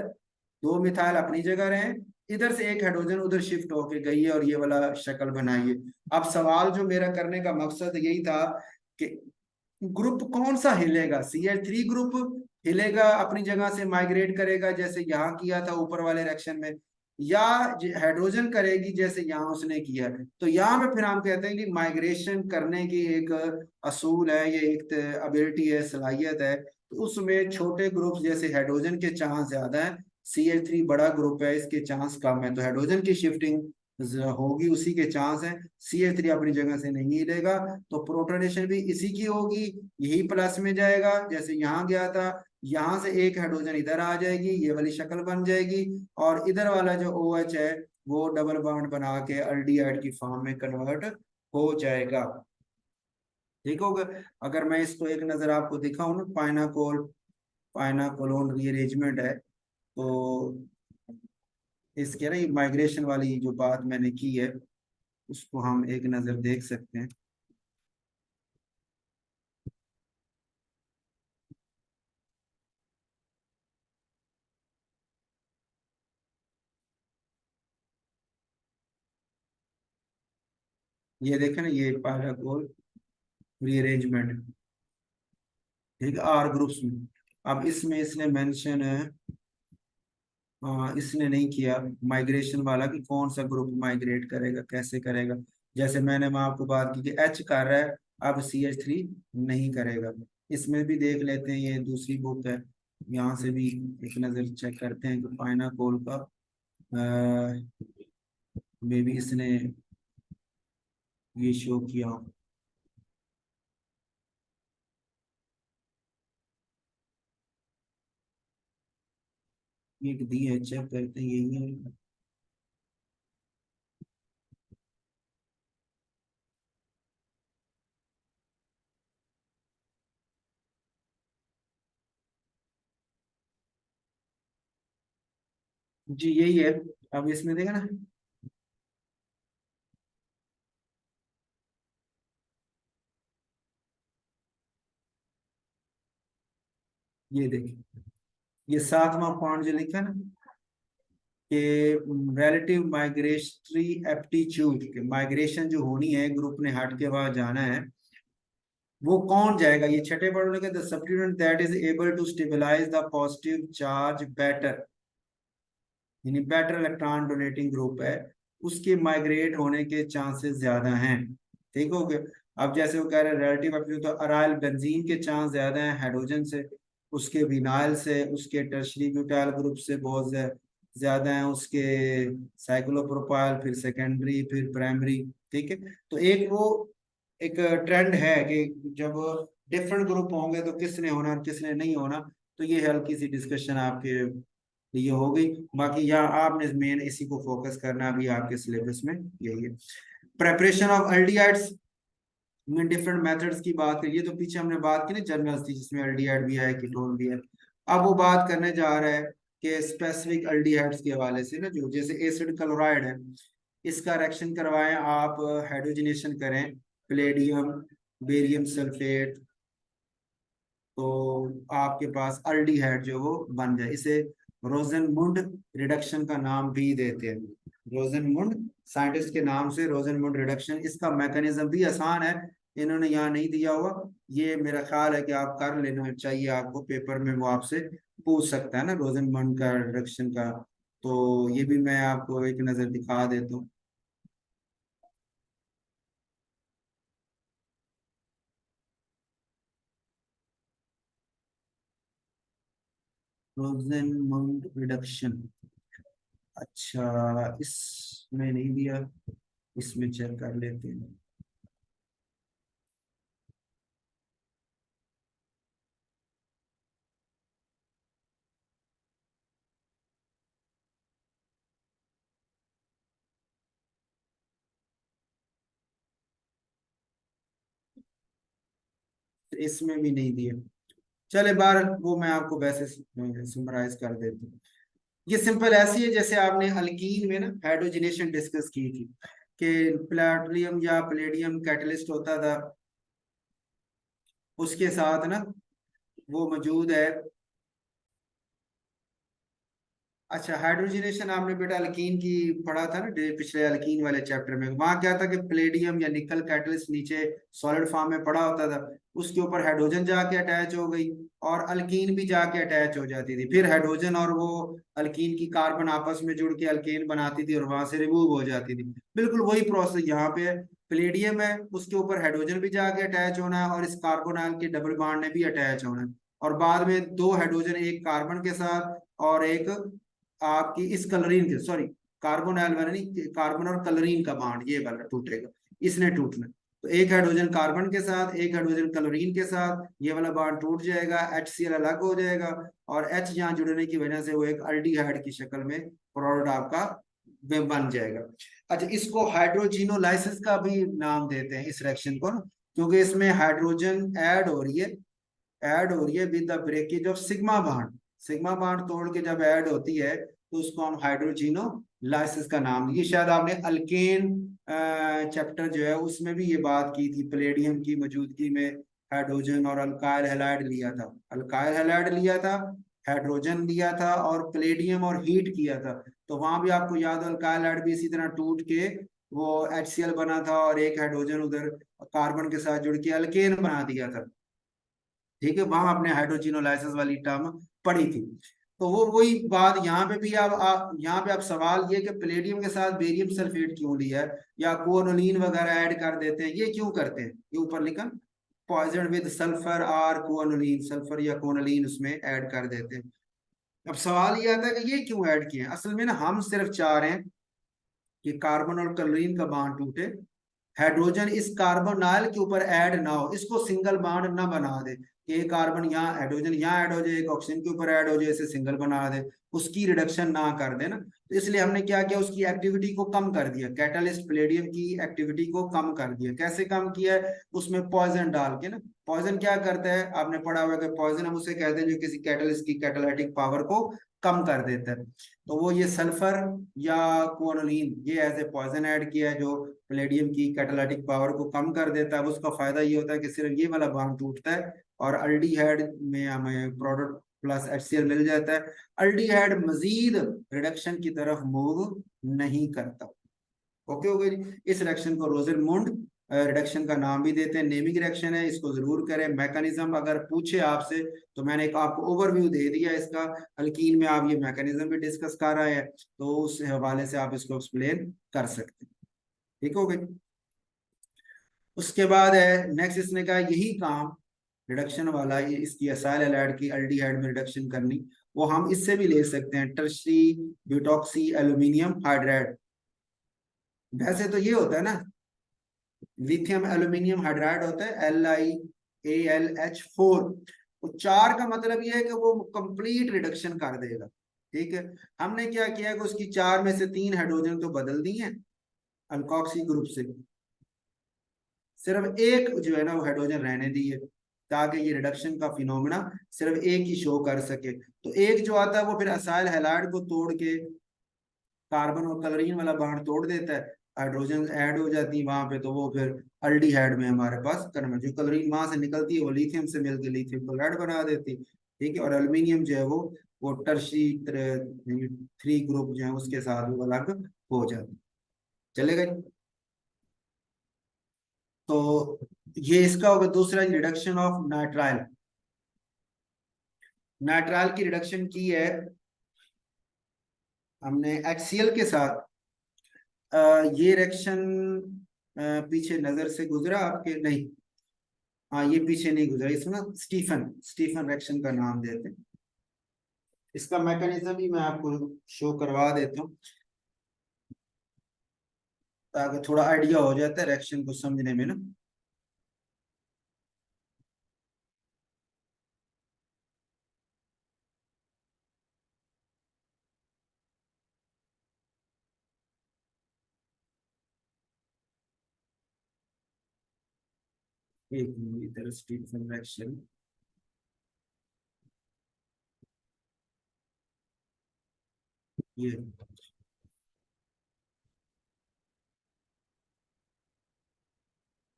दो मिथाइल अपनी जगह रहे, इधर से एक हाइड्रोजन उधर शिफ्ट होके गई है और ये वाला शक्ल बनाई है। अब सवाल जो मेरा करने का मकसद यही था कि ग्रुप कौन सा हिलेगा, CH3 ग्रुप हिलेगा, अपनी जगह से माइग्रेट करेगा जैसे यहाँ किया था ऊपर वाले रिएक्शन में, या हाइड्रोजन करेगी जैसे यहाँ उसने किया। तो यहाँ पे फिर हम कहते हैं कि माइग्रेशन करने की एक असूल है, ये एक एबिलिटी है, सलाहियत है। तो उसमें छोटे ग्रुप जैसे हाइड्रोजन के चांस ज्यादा है, CH3 बड़ा ग्रुप है इसके चांस कम है, तो हाइड्रोजन की शिफ्टिंग होगी उसी के चांस है। CH3 अपनी जगह से नहीं हिलेगा, तो प्रोटोनेशन भी इसी की होगी, यही प्लस में जाएगा जैसे यहाँ गया था। यहाँ से एक हाइड्रोजन इधर आ जाएगी, ये वाली शक्ल बन जाएगी, और इधर वाला जो OH है वो डबल बॉन्ड बना के अल्डिहाइड की फॉर्म में कन्वर्ट हो जाएगा। ठीक होगा। अगर मैं इसको एक नजर आपको दिखाऊं ना, पाइनाकोलोन रीअरेंजमेंट है, तो इसके ना ये माइग्रेशन वाली जो बात मैंने की है उसको हम एक नजर देख सकते हैं। ये देखें ना, ये पाइनाकोल रीअरेंजमेंट, ठीक है, R ग्रुप्स में। अब इसमें इसने मेंशन है, इसने नहीं किया माइग्रेशन वाला कि कौन सा ग्रुप माइग्रेट करेगा, कैसे करेगा। जैसे मैंने वहां आपको बात की कि H कर रहा है, अब CH3 नहीं करेगा। इसमें भी देख लेते हैं, ये दूसरी बुक है, यहाँ से भी एक नज़र चेक करते हैं कि पाइनाकोल का मे भी इसने ये शो किया हो। ये दी है, चेक करते हैं यही है। जी यही है। अब इसमें देखा ना, ये देखिए, ये 7वां पॉइंट जो लिखा है ना कि रिलेटिव माइग्रेटरी एप्टीट्यूड, के माइग्रेशन जो होनी है ग्रुप ने हट के बाद जाना है, वो कौन जाएगा। ये छठे पॉइंट में the substituent that is able to stabilise the positive charge better, यानी बेटर इलेक्ट्रॉन डोनेटिंग ग्रुप है, उसके माइग्रेट होने के चांसेस ज्यादा हैं। ठीक हो गया। अब जैसे वो कह रहे हैं रिलेटिव एप्टीट्यूड, तो अराइल बेंजीन के चांस ज्यादा हैं हाइड्रोजन से, उसके विनाइल से, उसके टर्शरी ब्यूटाइल ग्रुप से बहुत ज्यादा हैं, उसके साइक्लोप्रोपाइल, फिर सेकेंडरी, फिर प्राइमरी। ठीक है। तो एक वो एक ट्रेंड है कि जब डिफरेंट ग्रुप होंगे तो किसने होना और किसने नहीं होना। तो ये हल्की सी डिस्कशन आपके लिए हो गई। बाकी यहाँ आपने मेन इसी को फोकस करना भी आपके सिलेबस में यही है। प्रेपरेशन ऑफ एल्डिहाइड्स में डिफरेंट मेथड्स की बात करिए, तो पीछे हमने बात की ना जर्नल्स थी जिसमें एल्डिहाइड भी है, कीटोन भी है। अब वो बात करने जा रहा है कि स्पेसिफिक एल्डिहाइड्स के हवाले से ना, जो जैसे एसिड क्लोराइड है, इसका रिएक्शन करवाएं आप, हाइड्रोजनेशन करें, प्लेडियम बेरियम सल्फेट, तो आपके पास अल्डिहाइड जो वो बन जाए। इसे रोजनमुंड रिडक्शन का नाम भी देते हैं। रोजनमुंड साइंटिस्ट के नाम से रोजनमुंड रिडक्शन, इसका मैकेनिज्म भी आसान है, इन्होंने यहाँ नहीं दिया हुआ। ये मेरा ख्याल है कि आप कर लेना चाहिए, आपको पेपर में वो आपसे पूछ सकता है ना रोजनमुंड का रिडक्शन का। तो ये भी मैं आपको एक नज़र दिखा देता हूँ। रोजनमुंड रिडक्शन, अच्छा इसमें नहीं दिया, इसमें चेक कर लेते हैं। तो इसमें भी नहीं दिया। चले बार वो मैं आपको वैसे समराइज कर देता हूँ। ये सिंपल ऐसी है जैसे आपने अल्कीन में ना हाइड्रोजनेशन डिस्कस की थी कि प्लेटिनम या प्लेडियम कैटलिस्ट होता था, उसके साथ ना वो मौजूद है। अच्छा, हाइड्रोजनेशन आपने बेटा अल्कीन की पढ़ा था ना पिछले अल्कीन वाले चैप्टर में, वहां क्या था कि प्लेडियम या निकल कैटलिस्ट नीचे सॉलिड फॉर्म में पड़ा होता था, उसके ऊपर हाइड्रोजन जाके अटैच हो गई और अल्कीन भी जाके अटैच हो जाती थी, फिर हाइड्रोजन और वो अल्कीन की कार्बन आपस में जुड़ के अल्केन बनाती थी और वहां से रिमूव हो जाती थी। बिल्कुल वही प्रोसेस यहाँ पे है। प्लेडियम है, उसके ऊपर हाइड्रोजन भी जाके अटैच होना है और इस कार्बोनाइल के डबल बॉन्ड ने भी अटैच होना है, और बाद में दो हाइड्रोजन, एक कार्बन के साथ और एक आपकी इस कलरीन के, सॉरी, कार्बोनाइल वाला नहीं, कार्बन और क्लोरीन का बॉन्ड ये वाला टूटेगा, इसने टूटना। तो एक हाइड्रोजन कार्बन के साथ, एक हाइड्रोजन क्लोरीन के साथ, ये वाला बॉन्ड टूट जाएगा, HCl अलग हो जाएगा, और H यहाँ जुड़ने की वजह से वो एक अल्डिहाइड की शक्ल में प्रोडक्ट आपका बन जाएगा। अच्छा, इसको हाइड्रोजिनोलाइसिस का भी नाम देते हैं इस रिएक्शन को ना, क्योंकि इसमें हाइड्रोजन ऐड हो रही है with the breakage of sigma bond. Sigma bond तोड़ के जब ऐड होती है तो उसको हम हाइड्रोजिनोलाइसिस का नाम, ये शायद आपने अल्केन चैप्टर जो है उसमें भी ये बात की थी, प्लेडियम की मौजूदगी में हाइड्रोजन और अल्काइल हैलाइड लिया था, अल्काइल हैलाइड लिया था, हाइड्रोजन लिया था और प्लेडियम और हीट किया था। तो वहां भी आपको याद हो अल्काइल हैलाइड भी इसी तरह टूट के वो HCl बना था और एक हाइड्रोजन उधर कार्बन के साथ जुड़ के अल्केन बना दिया था। ठीक है, वहां आपने हाइड्रोजिनोलाइसिस वाली टर्म पढ़ी थी। तो वो वही बात यहाँ पे भी आप यहाँ पे आप सवाल ये कि प्लेडियम के साथ बेरियम सल्फेट क्यों लिया है, या कोनोलिन वगैरह ऐड कर देते हैं, ये क्यों करते हैं, ये ऊपर लिखा पॉइजन विद सल्फर और कोनोलिन, सल्फर या कोनोलिन उसमें ऐड कर देते हैं। अब सवाल ये आता है कि ये क्यों ऐड किए हैं, असल में ना हम सिर्फ चाह रहे हैं कि कार्बन और क्लोरीन का बॉन्ड टूटे, हाइड्रोजन इस कार्बोनाइल के ऊपर ऐड ना हो, इसको सिंगल बॉन्ड ना बना दे कि एक कार्बन यहाँ हाइड्रोजन यहाँ ऐड हो जाए, एक ऑक्सीजन के ऊपर ऐड हो जाए, इसे सिंगल बना दे, उसकी रिडक्शन ना कर दे ना। तो इसलिए हमने क्या किया, उसकी एक्टिविटी को कम कर दिया, कैटालिस्ट प्लेडियम की एक्टिविटी को कम कर दिया। कैसे कम किया है, उसमें पॉइजन डाल के ना। पॉइजन क्या करता है, आपने पढ़ा हुआ है कि पॉइजन हम उसे कहते हैं जो किसी कैटलिस्ट की कैटालिटिक पावर को कम कर देता है। तो वो ये सल्फर या क्वानोलिन ये एज ए पॉइजन ऐड किया है जो प्लेडियम की कैटालिटिक पावर को कम कर देता है। उसका फायदा ये होता है कि सिर्फ ये वाला बॉन्ड टूटता है और अल्डिहाइड में हमें प्रोडक्ट प्लस HCl मिल जाता है। अल्डिहाइड मजीद रिडक्शन की तरफ मूव नहीं करता। ओके हो गई जी। इस रिएक्शन को रोजरमुंड रिडक्शन का नाम भी देते हैं, नेमिंग रिएक्शन है, इसको जरूर करें। मैकेनिज्म अगर पूछे आपसे तो मैंने एक आपको ओवरव्यू दे दिया इसका, अल्कीन में आप ये मैकेनिज्म भी डिस्कस कर रहे हैं, तो उस हवाले से आप इसको एक्सप्लेन कर सकते हैं। ठीक हो गई। उसके बाद है नेक्स्ट, इसने कहा यही काम रिडक्शन वाला, ये इसकी असाइल हैलाइड की अल्डिहाइड में रिडक्शन करनी, वो हम इससे भी ले सकते हैं, टर्शरी ब्यूटॉक्सी एल्यूमिनियम हाइड्राइड। वैसे तो ये होता है ना, लिथियम एल्यूमिनियम हाइड्राइड होता है LiAlH4। तो चार का मतलब ये है कि वो कंप्लीट रिडक्शन कर देगा। ठीक है, हमने क्या किया कि उसकी चार में से तीन हाइड्रोजन तो बदल दी हैं अल्कोक्सी ग्रुप से, सिर्फ एक जो है ना वो हाइड्रोजन रहने दी है, ताकि ये रिडक्शन का फिनोमेना सिर्फ एक ही शो कर सके। तो एक जो आता है वो फिर असाइल हैलाइड को तोड़ के कार्बन और क्लोरीन वाला बॉन्ड तोड़ देता है, हाइड्रोजन ऐड हो जाती है वहां पे, तो वो फिर अल्डिहाइड में हमारे पास कर्म, जो क्लोरीन वहां से निकलती है वो लिथियम से मिलकर लिथियम क्लोराइड बना देती है। ठीक है, और एल्यूमिनियम जो है वो टर्शी 3 ग्रुप जो है उसके साथ वो अलग हो जाती है। चलेगा जी? तो ये इसका होगा। दूसरा रिडक्शन ऑफ नाइट्राइल, नाइट्राइल की रिडक्शन की है हमने HCl के साथ। ये रिएक्शन पीछे नजर से गुजरा आपके, नहीं, हाँ ये पीछे नहीं गुजरा, इसमें स्टीफन स्टीफन रिएक्शन का नाम देते हैं। इसका मैकेनिज्म भी मैं आपको शो करवा देता हूँ ताकि थोड़ा आइडिया हो जाता है रिएक्शन को समझने में ना। एक मिनट, इधर स्टीफन रिएक्शन, ये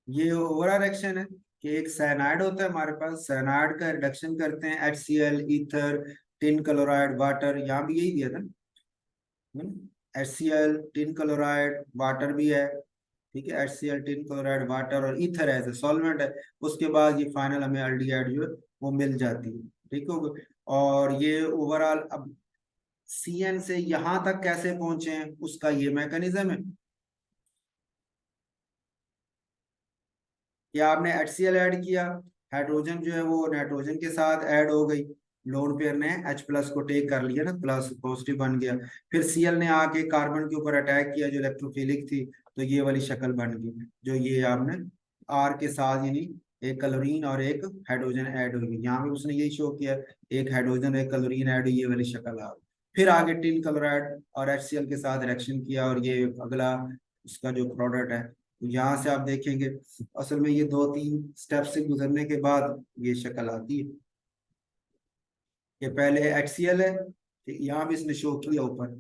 ये ओवरऑल रिएक्शन है कि एक साइनाइड होता है हमारे पास, साइनाइड का रिडक्शन करते हैं HCl, ether, tin chloride, water, यहाँ भी यही दिया था। HCl, टिन क्लोराइड, वाटर भी है। ठीक है, HCl, टिन क्लोराइड, वाटर और ईथर एज ए सॉल्वेंट है। उसके बाद ये फाइनल हमें अल्डिहाइड जो है वो मिल जाती है। ठीक हो गया। और ये ओवरऑल अब CN से यहाँ तक कैसे पहुंचे हैं उसका ये मैकेनिज्म है कि आपने HCl ऐड किया, हाइड्रोजन जो है वो नाइट्रोजन के साथ ऐड हो गई। लोन पेयर ने H प्लस को टेक कर लिया ना, प्लस पॉजिटिव बन गया। फिर Cl ने आके कार्बन के ऊपर अटैक किया जो इलेक्ट्रोफिलिक थी, तो ये वाली शक्ल बन गई, जो ये आपने R के साथ यानी एक क्लोरीन और एक हाइड्रोजन ऐड हो गई। यहाँ पे उसने यही शो किया, एक हाइड्रोजन एक क्लोरीन ऐड हुई, ये वाली शक्ल आ गई। फिर आगे टिन क्लोराइड और HCl के साथ रिएक्शन किया, और ये अगला उसका जो प्रोडक्ट है, यहाँ से आप देखेंगे असल में ये 2-3 स्टेप से गुजरने के बाद ये शक्ल आती है। ये पहले HCl है, यहाँ भी इसने शो किया ऊपर,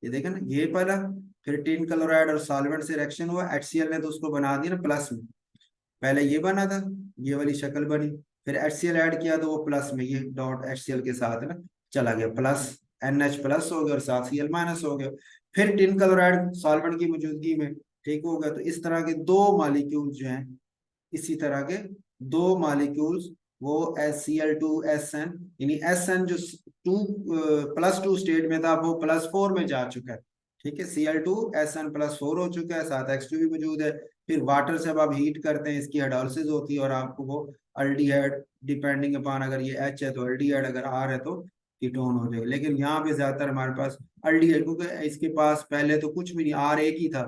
ये देखें ना, ये पहला, फिर टिन क्लोराइड और सॉल्वेंट से रिएक्शन हुआ, HCl ने तो उसको बना दिया ना प्लस में, पहले ये बना था, ये वाली शक्ल बनी, फिर HCl ऐड किया तो वो प्लस में ये डॉट HCl के साथ ना चला गया, प्लस NH प्लस हो गया और साथ Cl माइनस हो गया। फिर टिन क्लोराइड सॉल्वेंट की मौजूदगी में ठीक हो गया, तो इस तरह के दो मॉलिक्यूल जो हैं, इसी तरह के दो मॉलिक्यूल्स, वो Cl2SN, यानी SN जो +2 स्टेट में था वो +4 में जा चुका है। ठीक है, Cl2SN +4 हो चुका है, साथ H2 भी मौजूद है। फिर वाटर से अब आप हीट करते हैं, इसकी हाइड्रोलिसिस होती है और आपको वो अल्डिहाइड, डिपेंडिंग अपॉन अगर ये H है तो अल्डिहाइड, अगर R है तो कीटोन हो जाएगा। लेकिन यहाँ पे ज्यादातर हमारे पास अल्डिहाइड, क्योंकि इसके पास पहले तो कुछ भी नहीं, R एक ही था,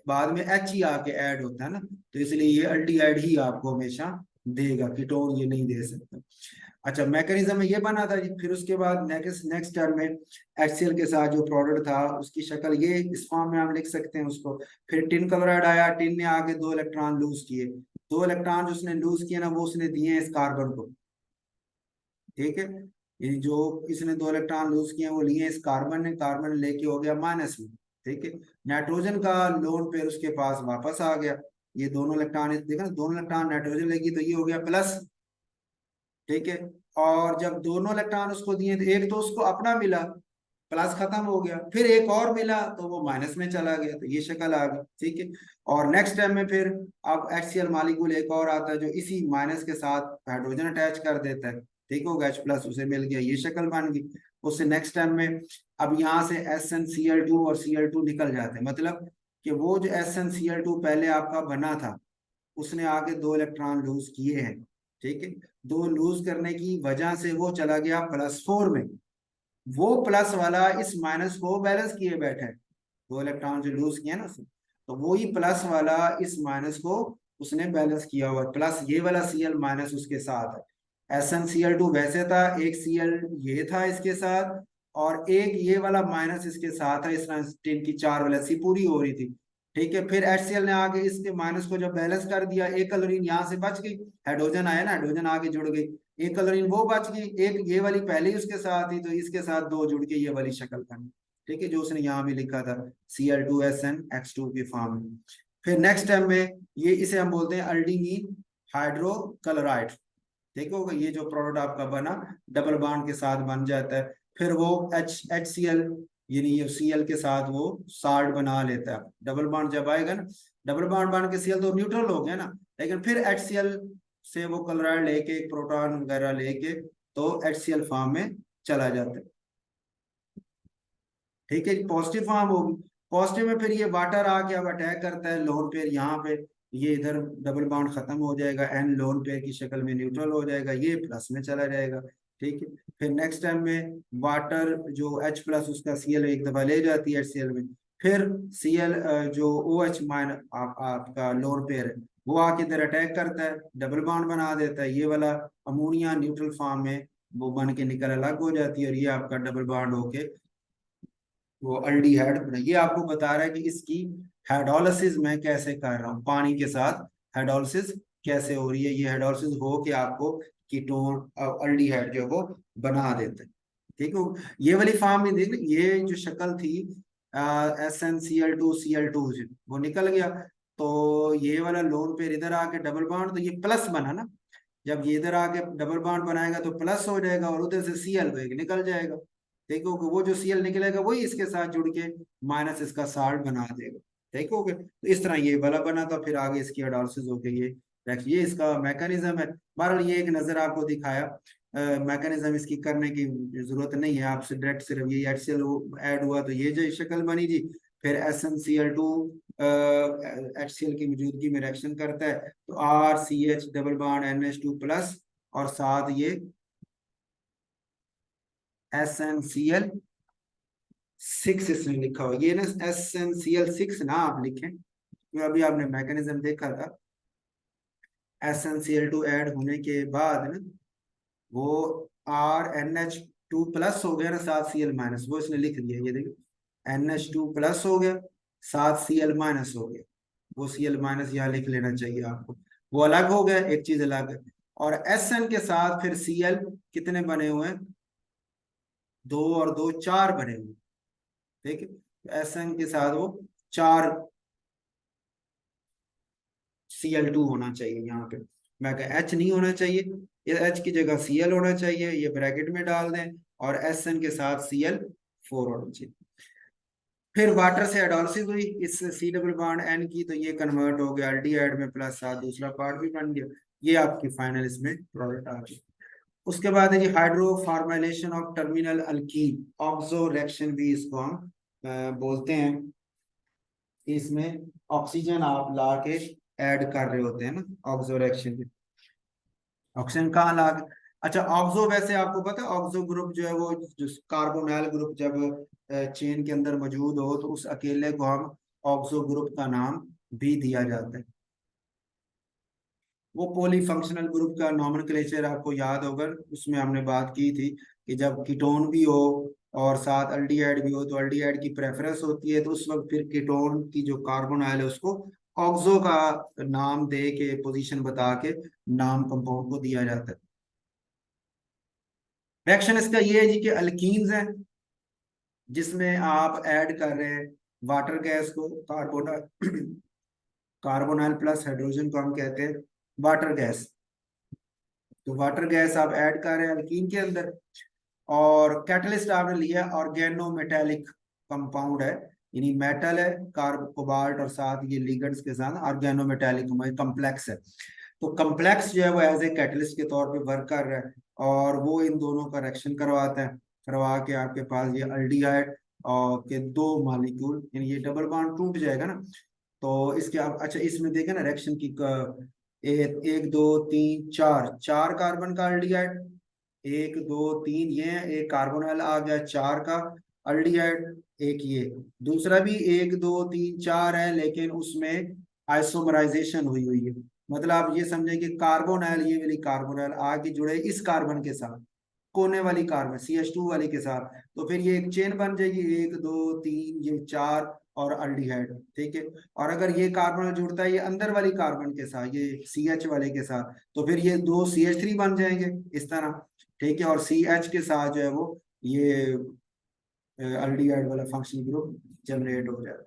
बाद में H ही आके ऐड होता है ना, तो इसलिए ये अल्डिहाइड ही आपको हमेशा देगा, कीटोन ये नहीं दे सकता। अच्छा, मैकेनिज्म में ये बना था जी। फिर उसके बाद नेक्स्ट नेक्स्ट टर्म में HCl के साथ जो प्रोडक्ट था उसकी शक्ल ये इस फॉर्म में हम लिख सकते हैं उसको। फिर टिन क्लोराइड आया, टिन ने आके 2 इलेक्ट्रॉन लूज किए, 2 इलेक्ट्रॉन जो उसने लूज किए ना, वो उसने दिए इस कार्बन को। ठीक है, ये जो इसने 2 इलेक्ट्रॉन लूज किए वो लिए इस कार्बन ने, कार्बन लेके हो गया माइनस में। ठीक है, नाइट्रोजन का लोन पेयर उसके पास वापस आ गया, ये दोनों इलेक्ट्रॉन देखा ना, दोनों इलेक्ट्रॉन नाइट्रोजन लेगी तो ये हो गया प्लस। ठीक है, और जब दोनों इलेक्ट्रॉन उसको दिए तो एक तो उसको अपना मिला, प्लस खत्म हो गया, फिर एक और मिला तो वो माइनस में चला गया, तो ये शक्ल आ गई। ठीक है, और नेक्स्ट टाइम में फिर अब HCl मालिक्यूल एक और आता है जो इसी माइनस के साथ हाइड्रोजन अटैच कर देता है। ठीक हो गया, H प्लस उसे मिल गया, ये शक्ल बन गई। उससे नेक्स्ट टाइम में अब यहाँ से SnCl2 और Cl2 निकल जाते हैं, मतलब कि वो जो SnCl2 पहले आपका बना था, उसने आके 2 इलेक्ट्रॉन लूज किए हैं। ठीक है, 2 लूज करने की वजह से वो चला गया +4 में, वो प्लस वाला इस माइनस को बैलेंस किए बैठा है, 2 इलेक्ट्रॉन जो लूज किया ना उसने, तो वो ही प्लस वाला इस माइनस को उसने बैलेंस किया हुआ है, प्लस ये वाला Cl माइनस उसके साथ है। SnCl2 वैसे था, एक Cl ये था इसके साथ, और एक ये वाला माइनस इसके साथ है, इस तरह टिन की 4 वैलेंसी पूरी हो रही थी। ठीक है, फिर HCl ने आगे इसके माइनस को जब बैलेंस कर दिया, एक क्लोरीन यहाँ से बच गई, हाइड्रोजन आया ना, हाइड्रोजन आगे जुड़ गई, एक क्लोरीन वो बच गई, एक ये वाली पहले ही उसके साथ थी, तो इसके साथ 2 जुड़ के ये वाली शक्ल बनी। ठीक है, जो उसने यहाँ भी लिखा था Cl2SnX2 की फॉर्म में। फिर नेक्स्ट टाइम में ये इसे हम बोलते हैं अल्डिमीन हाइड्रोक्लोराइड। ठीक होगा, ये जो प्रोडक्ट आपका बना डबल बॉन्ड के साथ बन जाता है, फिर वो HCl यानी ये Cl के साथ वो साल्ट बना लेता है। डबल बॉन्ड जब आएगा ना, डबल बॉन्ड बन के Cl तो न्यूट्रल हो गया ना, लेकिन फिर HCl से वो क्लोराइड लेके प्रोटॉन वगैरह लेके तो HCl फॉर्म में चला जाता है। ठीक है, पॉजिटिव फॉर्म होगी, पॉजिटिव में फिर ये वाटर आके अब अटैक करता है लोन पेयर, यहाँ पे ये इधर डबल बॉन्ड खत्म हो जाएगा, एन लोन पेयर की शक्ल में न्यूट्रल हो जाएगा, ये प्लस में चला जाएगा। ठीक है, फिर नेक्स्ट टाइम में वाटर जो H प्लस उसका Cl एक दफा ले जाती है HCl में, फिर Cl जो OH माइन आपका लोन पेयर है, वो आके इधर अटैक करता है, डबल बॉन्ड बना देता है, ये वाला अमोनिया न्यूट्रल फॉर्म में वो बन के निकल अलग हो जाती है, और ये आपका डबल बॉन्ड होके वो अल्डिहाइड बना। ये आपको बता रहा है कि इसकी हाइड्रोलिसिस मैं कैसे कर रहा हूँ, पानी के साथ हाइड्रोलिसिस कैसे हो रही है, ये हाइड्रोलिसिस हो के आपको कीटोन अल्डिहाइड जो वो बना देते हैं। ठीक है, ये वाली फॉर्म में देख, ये जो शक्ल थी SnCl2Cl2 वो निकल गया, तो ये वाला लोन पेयर इधर आके डबल बॉन्ड, तो ये प्लस बना ना, जब ये इधर आके डबल बॉन्ड बनाएगा तो प्लस हो जाएगा, और उधर से Cl एक निकल जाएगा। देखो वो जो Cl निकलेगा वही इसके साथ जुड़ के माइनस इसका साल्ट बना देगा। देखोगे, तो इस तरह ये वाला बना था, फिर आगे इसकी हाइड्रोलिसिस होके ये इसका मैकेनिज्म है। बहरहाल ये एक नजर आपको दिखाया, मैकेनिज्म इसकी करने की जरूरत नहीं है, आपसे डायरेक्ट सिर्फ ये HCl ऐड हुआ तो ये जो शक्ल बनी जी। फिर SnCl2 HCl की मौजूदगी में रिएक्शन करता है, तो RCH double bond NH2 plus, और साथ ये SnCl6 इसने लिखा हुआ, ये ना SnCl6 ना आप लिखें, तो अभी आपने मैकेनिज्म देखा था। SnCl2 ऐड होने के बाद ना वो RNH2+ हो गया ना, 7Cl-, वो इसने लिख दिया, ये देखिए NH2+ हो गया, 7Cl- हो गया, वो Cl- यहाँ लिख लेना चाहिए आपको, वो अलग हो गया, एक चीज अलग है। और SN के साथ फिर Cl कितने बने हुए हैं, 2 और 2 4 बने हुए, ठीक है। SN के साथ वो 4Cl2 होना चाहिए यहाँ पे, मैं कहा H नहीं होना चाहिए, ये H की जगह Cl होना चाहिए, ये ब्रैकेट में डाल दें, और SN के साथ Cl4 होना चाहिए। फिर वाटर से हाइड्रोलिसिस हुई इस C डबल बॉन्ड N की, तो ये कन्वर्ट हो गया एल्डिहाइड में, प्लस साथ दूसरा पार्ट भी बन गया, ये आपकी फाइनल इसमें प्रोडक्ट आ गई। उसके बाद है जी hydroformylation of terminal alkene, oxo reaction भी इसको हम बोलते हैं। इसमें ऑक्सीजन आप ला के ऐड कर रहे होते हैं ना, ऑक्सो रिएक्शन में ऑक्सीजन कहाँ ला के, अच्छा ऑक्सो वैसे आपको पता है ऑक्सो ग्रुप जो है वो जो कार्बोनाइल ग्रुप जब चेन के अंदर मौजूद हो तो उस अकेले को हम ऑक्सो ग्रुप का नाम भी दिया जाता है। वो पॉलीफंक्शनल ग्रुप का नॉमेनक्लेचर आपको याद होगा, उसमें हमने बात की थी कि जब कीटोन भी हो और साथ अल्डिहाइड भी हो तो अल्डिहाइड की प्रेफरेंस होती है, तो उस वक्त फिर कीटोन की जो कार्बोनाइल है उसको ऑक्सो का नाम दे के, पोजीशन बता के नाम कंपाउंड को दिया जाता है। रिएक्शन इसका ये है जी कि अल्कीन्स हैं जिसमें आप ऐड कर रहे हैं वाटर गैस को, कार्बोनाइल प्लस हाइड्रोजन को हम कहते हैं वाटर गैस, तो वाटर गैस आप ऐड कर रहे हैं अल्कीन के अंदर। और कैटलिस्ट आपने लिया ऑर्गेनो मेटेलिक कंपाउंड है, यानी मेटल है, कार्ब कोबाल्ट और साथ ये लिगेंड्स के साथ ऑर्गेनो मेटेलिक कम्प्लेक्स है, तो कम्प्लेक्स जो है वो एज ए कैटलिस्ट के तौर पे वर्क कर रहा है, और वो इन दोनों का रिएक्शन करवाता है, करवा के आपके पास ये अल्डिहाइड और के 2 मॉलिक्यूल, यानी ये डबल बॉन्ड टूट जाएगा ना, तो इसके आप अच्छा इसमें देखें ना रिएक्शन की एक दो तीन चार, 4 कार्बन का अल्डिहाइड, 1 2 3 ये एक कार्बोनल आ गया 4 का अल्डिहाइड, एक ये दूसरा भी 1 2 3 4 है, लेकिन उसमें आइसोमराइजेशन हुई हुई है, मतलब आप ये समझे कि कार्बोनल, ये वाली कार्बोनल आके जुड़े इस कार्बन के साथ, कोने वाली कार्बन CH2 वाली के साथ, तो फिर ये एक चेन बन जाएगी, 1 2 3 ये 4 और अल्डिहाइड, ठीक है। और अगर ये कार्बन जुड़ता है ये अंदर वाली कार्बन के साथ, ये CH वाले के साथ, तो फिर ये 2 CH3 बन जाएंगे इस तरह, ठीक है, और CH के साथ जो है वो ये अल्डिहाइड वाला फंक्शनल ग्रुप जनरेट हो जाता है,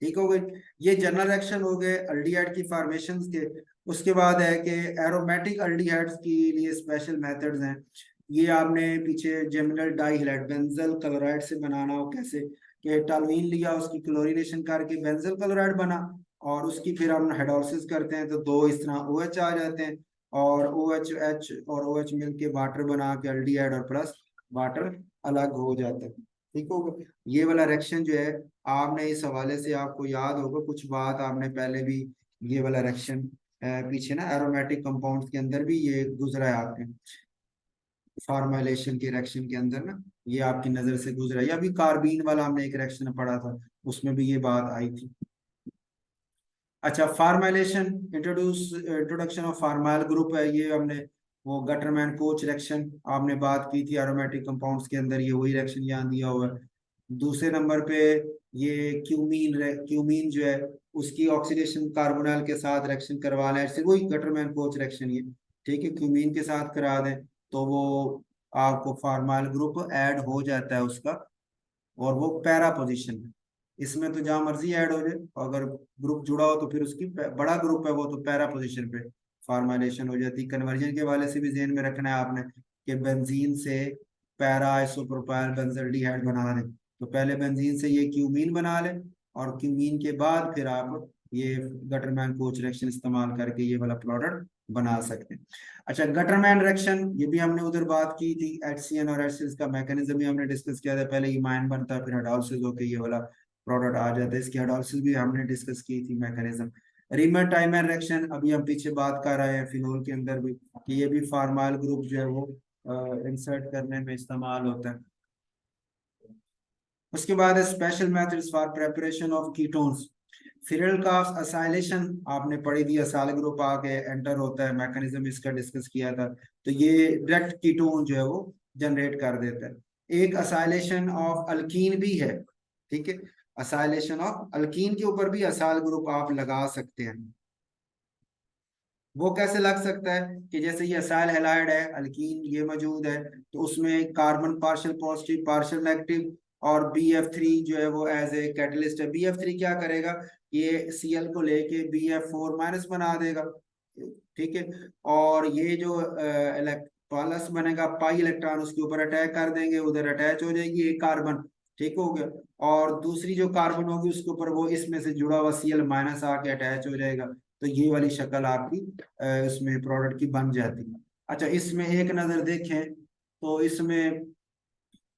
ठीक हो गई। ये जनरल रिएक्शन हो गए अल्डिहाइड की फॉर्मेशन के। उसके बाद है कि एरोमेटिक अल्डिहाइड्स के लिए स्पेशल मेथड्स हैं, ये आपने पीछे जेमिनल डाइहाइड बेंजल क्लोराइड से बनाना हो कैसे, कि टॉल्यूइन लिया उसकी क्लोरीनेशन करके बेंजल क्लोराइड बना, और उसकी फिर हम हाइड्रोलिसिस करते हैं तो 2 इस तरह OH आ जाते हैं, और OH और OH मिलके वाटर बना के अल्डिहाइड और प्लस वाटर अलग हो जाता है, ठीक होगा। ये वाला रिएक्शन जो है आपने इस हवाले से आपको याद होगा कुछ बात आपने पहले भी, ये वाला रिएक्शन पीछे ना एरोमेटिक कंपाउंड्स के अंदर भी ये गुजरा है आपने, फॉर्मुलेशन के रिएक्शन के अंदर ना ये आपकी नजर से गुजरा है, या अभी कार्बीन वाला हमने एक रिएक्शन पढ़ा था उसमें भी ये बात आई थी। अच्छा फार्मेलेशन, इंट्रोडक्शन ऑफ फार्माइल ग्रुप है, ये हमने वो गटरमैन कोच रिएक्शन आपने बात की थी एरोमेटिक कंपाउंड्स के अंदर, ये वही रिएक्शन यहाँ दिया हुआ है। दूसरे नंबर पे ये क्यूमीन जो है उसकी ऑक्सीडेशन कार्बोनाइल के साथ रिएक्शन करवा लें, ऐसे वही गटरमैन कोच रिएक्शन ये, ठीक है, क्यूमीन के साथ करा दें तो वो आपको फार्माइल ग्रुप ऐड हो जाता है उसका, और वो पैरा पोजीशन है, इसमें तो जहां मर्जी ऐड हो जाए, अगर ग्रुप जुड़ा हो तो फिर उसकी बड़ा ग्रुप है वो तो पैरा पोजीशन पे फॉर्मुलेशन हो जाती है। कन्वर्जन के वाले से भी ध्यान में रखना है आपने कि बेंजीन से पैरा आइसोप्रोपाइल बेंजल्डिहाइड बना लें, तो पहले बेंजीन से ये क्यूमीन बना लें, और क्यूमीन के बाद फिर आप ये गटरमैन कोच रिएक्शन इस्तेमाल करके ये वाला प्रोडक्ट बना सकते हैं। अच्छा गटरमैन रिएक्शन ये भी हमने उधर बात की थी, HCN और HCl का मैकेनिज्म भी हमने डिस्कस किया था, पहले इमाइन बनता है फिर हाइड्रोलिसिस होकर ये वाला प्रोडक्ट आ जाता है, इसकी हाइड्रोलिसिस भी हमने डिस्कस की थी मैकेनिज्म। रीमर टाइमर रिएक्शन अभी हम पीछे बात कर रहे हैं फिनोल के अंदर भी, कि ये भी फार्माइल ग्रुप जो है वो इंसर्ट करने में इस्तेमाल होता है। उसके बाद special methods for preparation of ketones. Friedel Crafts acylation आपने पढ़ी थी, असाइल ग्रुप आके एंटर होता है, मैकेनिज्म इसका डिस्कस किया था। तो ये डायरेक्ट कीटोन जो है वो जनरेट कर देता है। एक असाइलेशन ऑफ अल्कीन भी है, ठीक है, असाइलेशन ऑफ अल्कीन के ऊपर भी असाइल ग्रुप आप लगा सकते हैं। वो कैसे लग सकता है कि जैसे ये असाइल हैलाइड है, अल्कीन ये मौजूद है, तो उसमें carbon partial positive partial negative, और BF3 जो है वो एज ए कैटलिस्ट है। BF3 क्या करेगा, ये Cl को लेके BF4 माइनस बना देगा, ठीक है। और ये जो प्लस बनेगा, पाई इलेक्ट्रॉन उसके ऊपर अटैक कर देंगे, उधर अटैच हो जाएगी एक कार्बन, ठीक हो गया। और दूसरी जो कार्बन होगी उसके ऊपर वो इसमें से जुड़ा हुआ Cl माइनस आके अटैच हो जाएगा। तो ये वाली शक्ल आपकी इसमें प्रोडक्ट की बन जाती है। अच्छा, इसमें एक नजर देखें तो इसमें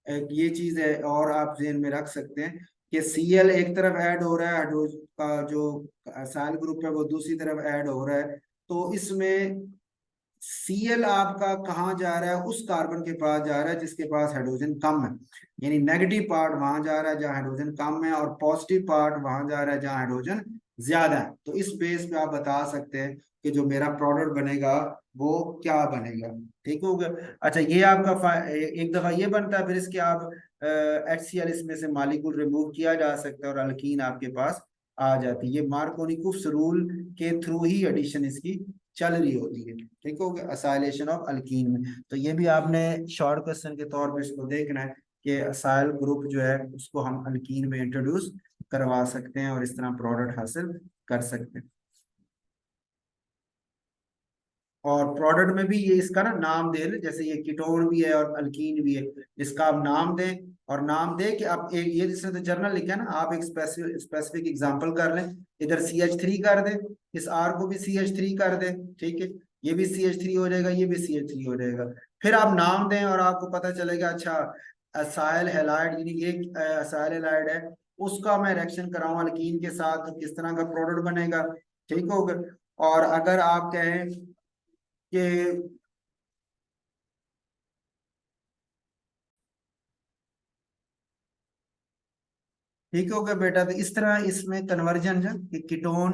एक ये चीज है और आप ध्यान में रख सकते हैं कि Cl एक तरफ ऐड हो रहा है, हाइड्रोजन का जो असाइल ग्रुप है वो दूसरी तरफ ऐड हो रहा है। तो इसमें Cl आपका कहाँ जा रहा है, उस कार्बन के पास जा रहा है जिसके पास हाइड्रोजन कम है, यानी नेगेटिव पार्ट वहां जा रहा है जहाँ हाइड्रोजन कम है, और पॉजिटिव पार्ट वहां जा रहा है जहाँ हाइड्रोजन ज्यादा है। तो इस बेस पे आप बता सकते हैं कि जो मेरा प्रोडक्ट बनेगा वो क्या बनेगा, ठीक हो गया। अच्छा, ये आपका एक दफा ये बनता है, फिर इसके आप HCl इसमें से मालिक्यूल रिमूव किया जा सकता है और अल्कीन आपके पास आ जाती है। ये मार्कोनिकुस रूल के थ्रू ही एडिशन इसकी चल रही होती है, ठीक हो गया, असाइलेशन ऑफ अल्कीन में। तो ये भी आपने शॉर्ट क्वेश्चन के तौर पे इसको देखना है कि असाइल ग्रुप जो है उसको हम अल्कीन में इंट्रोड्यूस करवा सकते हैं और इस तरह प्रोडक्ट हासिल कर सकते हैं। और प्रोडक्ट में भी ये इसका ना नाम दे ले, जैसे ये कीटोन भी है और अल्कीन भी है, इसका आप नाम दें, और नाम दे कि आप एक ये जिसने तो जर्नल लिखा है ना, आप एक स्पेसिफिक एग्जांपल कर लें, इधर CH3 कर दे, इस R को भी CH3 कर दे, ठीक है, ये भी CH3 हो जाएगा, ये भी CH3 हो जाएगा। फिर आप नाम दें और आपको पता चलेगा अच्छा असाइल हैलाइड, यानी ये असाइल हैलाइड है, उसका मैं रिएक्शन कराऊं अल्कीन के साथ तो किस तरह का प्रोडक्ट बनेगा, ठीक होगा। और अगर आप कहें कि ठीक हो गया बेटा, तो इस तरह इसमें कन्वर्जन है कि कीटोन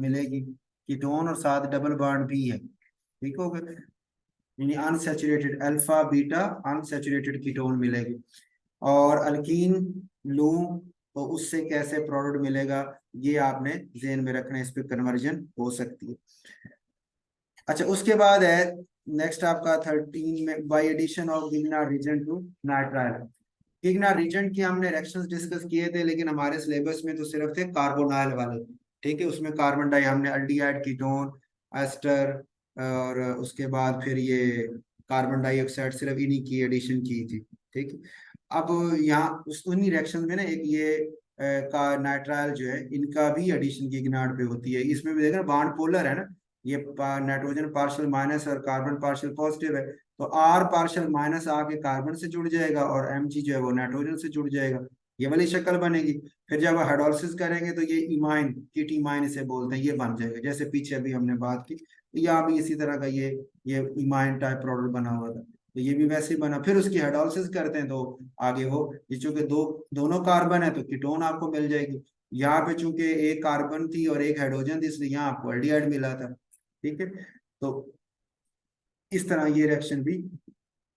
मिलेगी, कीटोन और साथ डबल बॉन्ड भी है, ठीक हो गया, यानी unsaturated alpha beta unsaturated ketone मिलेगी। और अल्कीन लूं तो उससे कैसे प्रोडक्ट मिलेगा, ये आपने ध्यान में रखना है, इस पे कन्वर्जन हो सकती है। अच्छा, उसके बाद है नेक्स्ट आपका 13 में, बाय एडिशन ऑफ गिगना रीजन टू नाइट्राइल। गिगना रीजन की हमने रिएक्शंस डिस्कस किए थे, लेकिन हमारे सिलेबस में तो सिर्फ थे कार्बोनाइल वाले, ठीक है, उसमें कार्बन डाई हमने अल्डिहाइड कीटोन एस्टर, और उसके बाद फिर ये कार्बन डाइऑक्साइड, सिर्फ इन्हीं की एडिशन की थी, ठीक है। अब यहाँ उस उन्हीं रिएक्शन में ना एक ये का नाइट्राइल जो है, इनका भी एडिशन गिगनार्ड पे होती है। इसमें भी देखना बॉन्ड पोलर है ना, ये नाइट्रोजन पार्शियल माइनस और कार्बन पार्शियल पॉजिटिव है, तो R पार्शियल माइनस आके कार्बन से जुड़ जाएगा और Mg जो है वो नाइट्रोजन से जुड़ जाएगा, ये वाली शक्ल बनेगी। फिर जब हाइड्रोलिसिस करेंगे तो ये इमाइन, कीट इमाइन इसे बोलते हैं, ये बन जाएगा, जैसे पीछे अभी हमने बात की, तो यहाँ भी इसी तरह का ये इमाइन टाइप प्रोडक्ट बना हुआ था, तो ये भी वैसे ही बना। फिर उसकी हाइड्रोलिसिस करते हैं तो आगे वो, ये चूंकि दोनों कार्बन है तो कीटोन आपको मिल जाएगी। यहाँ पे चूंकि एक कार्बन थी और एक हाइड्रोजन थी, इसलिए यहाँ आपको एल्डिहाइड मिला था, ठीक है। तो इस तरह ये रिएक्शन भी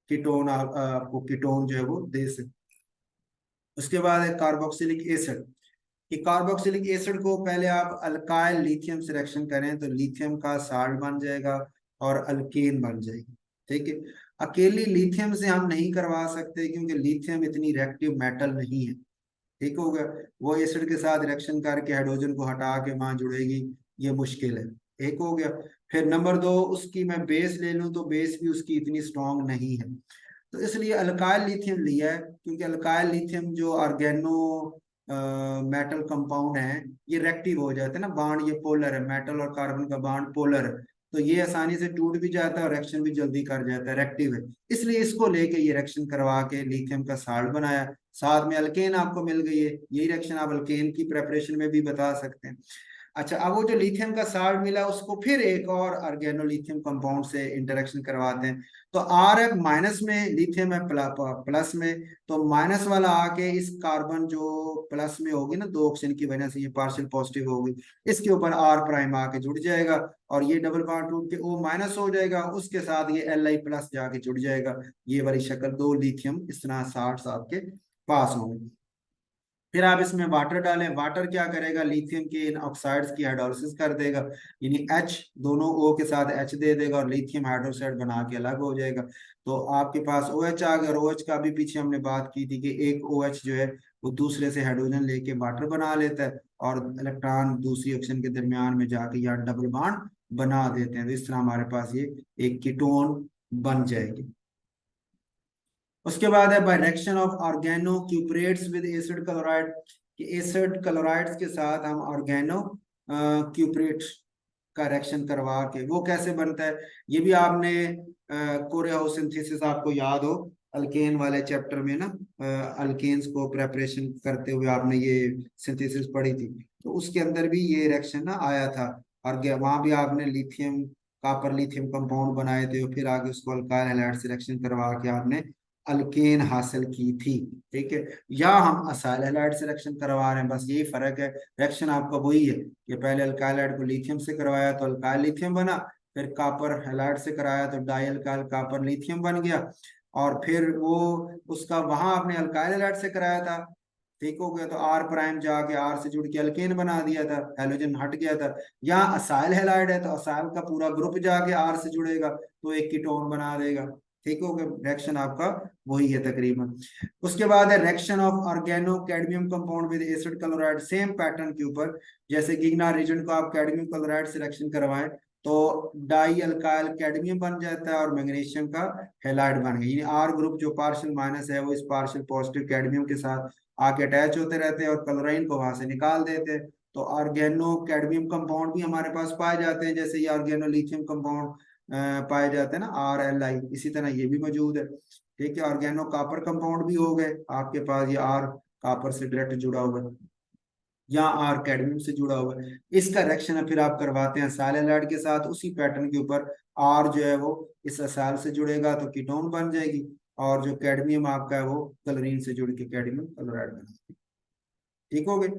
कीटोन आपको कीटोन जो है वो दे सकते। उसके बाद है कार्बोक्सिलिक एसिड, कि कार्बोक्सिलिक एसिड को पहले आप अल्काइल लिथियम से रिएक्शन करें तो लिथियम का साल्ट बन जाएगा और अल्केन बन जाएगी, ठीक है। अकेली लिथियम से हम नहीं करवा सकते क्योंकि लिथियम इतनी रिएक्टिव मेटल नहीं है, ठीक हो गया, वो एसिड के साथ रिएक्शन करके हाइड्रोजन को हटा के वहां जुड़ेगी, ये मुश्किल है, एक हो गया। फिर नंबर दो, उसकी मैं बेस ले लूं तो बेस भी उसकी इतनी स्ट्रांग नहीं है, तो इसलिए अल्काइल लिथियम लिया है, क्योंकि अल्काइल लिथियम जो ऑर्गेनो मेटल कंपाउंड है, ये रेक्टिव हो जाते हैं ना, बाड ये पोलर है, मेटल और कार्बन का बाड पोलर है, तो ये आसानी से टूट भी जाता है और रिएक्शन भी जल्दी कर जाता है, रेक्टिव है, इसलिए इसको लेके ये रिएक्शन करवा के लिथियम का साल्ट बनाया। साथ में अल्केन आपको मिल गई है, यही रिएक्शन आप अल्केन की प्रेपरेशन में भी बता सकते हैं। अच्छा, अब वो जो लिथियम का साल्ट मिला उसको फिर एक और ऑर्गेनोलिथियम कंपाउंड से इंटरेक्शन करवाते हैं, तो आर है माइनस में, लिथियम है प्लस में, तो माइनस वाला आके इस कार्बन जो प्लस में होगी ना, दो ऑक्सीजन की वजह से ये पार्शियल पॉजिटिव होगी, इसके ऊपर आर प्राइम आके जुड़ जाएगा, और ये डबल बॉन्ड टूट के ओ माइनस हो जाएगा, उसके साथ ये एल आई प्लस जाके जुड़ जाएगा। ये वाली शक्ल, दो लिथियम इस तरह साठ आपके पास होंगे। फिर आप इसमें वाटर डालें, वाटर क्या करेगा, लिथियम के इन ऑक्साइड्स की हाइड्रोलिसिस कर देगा, यानी H दोनों O के साथ H दे देगा और लिथियम हाइड्रोक्साइड बना के अलग हो जाएगा। तो आपके पास OH आ गया, और OH का भी पीछे हमने बात की थी कि एक OH जो है वो दूसरे से हाइड्रोजन लेके वाटर बना लेता है, और इलेक्ट्रॉन दूसरी ऑक्सीजन के दरमियान में जाके यहाँ डबल बॉन्ड बना देते हैं, तो इस तरह हमारे पास ये एक कीटोन बन जाएगी। उसके बाद है by reaction of organocuprates with acid chloride, कि एसिड क्लोराइड्स के साथ हम ऑर्गेनो क्यूपरेट का रिएक्शन करवा के वो कैसे बनता है, ये भी आपने कोरेहाउस सिंथेसिस आपको याद हो अल्केन वाले चैप्टर में ना, अल्केन्स को प्रेपरेशन करते हुए आपने ये सिंथेसिस पढ़ी थी, तो उसके अंदर भी ये रिएक्शन ना आया था, और वहां भी आपने लिथियम कॉपर लिथियम कंपाउंड बनाए थे, और फिर आगे उसको अल्काइल हैलाइड से रिएक्शन करवा के आपने अल्केन हासिल की थी। ठीक है, या हम असाइल हैलाइड से रिएक्शन करवा रहे हैं, बस यही फर्क है, रिएक्शन आपका वही है कि पहले अल्काइल हैलाइड को लिथियम से करवाया तो अल्काइल लिथियम बना, फिर कॉपर हैलाइड से कराया तो डाई अल्काइल कॉपर लिथियम बन गया, और फिर वो उसका वहां आपने अल्काइल हैलाइड से कराया था, ठीक हो गया, तो आर प्राइम जाके आर से जुड़ के अल्केन बना दिया था, हेलोजन हट गया था। यहाँ असाइल हैलाइड है तो असाइल का पूरा ग्रुप जाके आर से जुड़ेगा तो एक कीटोन बना देगा। ठीक हो गया, रिएक्शन आपका वही है तकरीबन। उसके बाद है reaction of organo cadmium compound with acid chloride, same pattern के ऊपर, जैसे गिगनार रीजन को आप कैडमियम क्लोराइड से रिएक्शन करवाएं तो डाई अल्काइल कैडमियम बन जाता है और मैग्नीशियम का हैलाइड बन गया, यानी आर ग्रुप जो पार्शियल माइनस है वो इस पार्शियल पॉजिटिव कैडमियम के साथ आके अटैच होते रहते हैं और क्लोराइन को वहां से निकाल देते हैं। तो ऑर्गेनो कैडमियम कंपाउंड भी हमारे पास पाए जाते हैं, जैसे ये ऑर्गेनो लिथियम कंपाउंड पाए जाते हैं ना RLI, इसी तरह ये भी मौजूद है। ठीक है, ऑर्गेनो कॉपर कंपाउंड भी हो गए आपके पास, ये आर कॉपर से डायरेक्ट जुड़ा हुआ है, या आर कैडमियम से जुड़ा हुआ है, इसका रिएक्शन फिर आप करवाते हैं असाइल हैलाइड के साथ, उसी पैटर्न के ऊपर आर जो है वो इस असाइल से जुड़ेगा तो कीटोन बन जाएगी, और जो कैडमियम आपका है वो क्लोरीन से जुड़ के कैडमियम क्लोराइड बना। ठीक हो गए,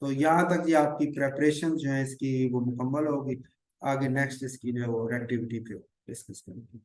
तो यहाँ तक ये आपकी प्रेपरेशन जो है इसकी वो मुकम्मल होगी। आगे नेक्स्ट इसकी जो है वो एक्टिविटी पे डिस्कस करेंगे।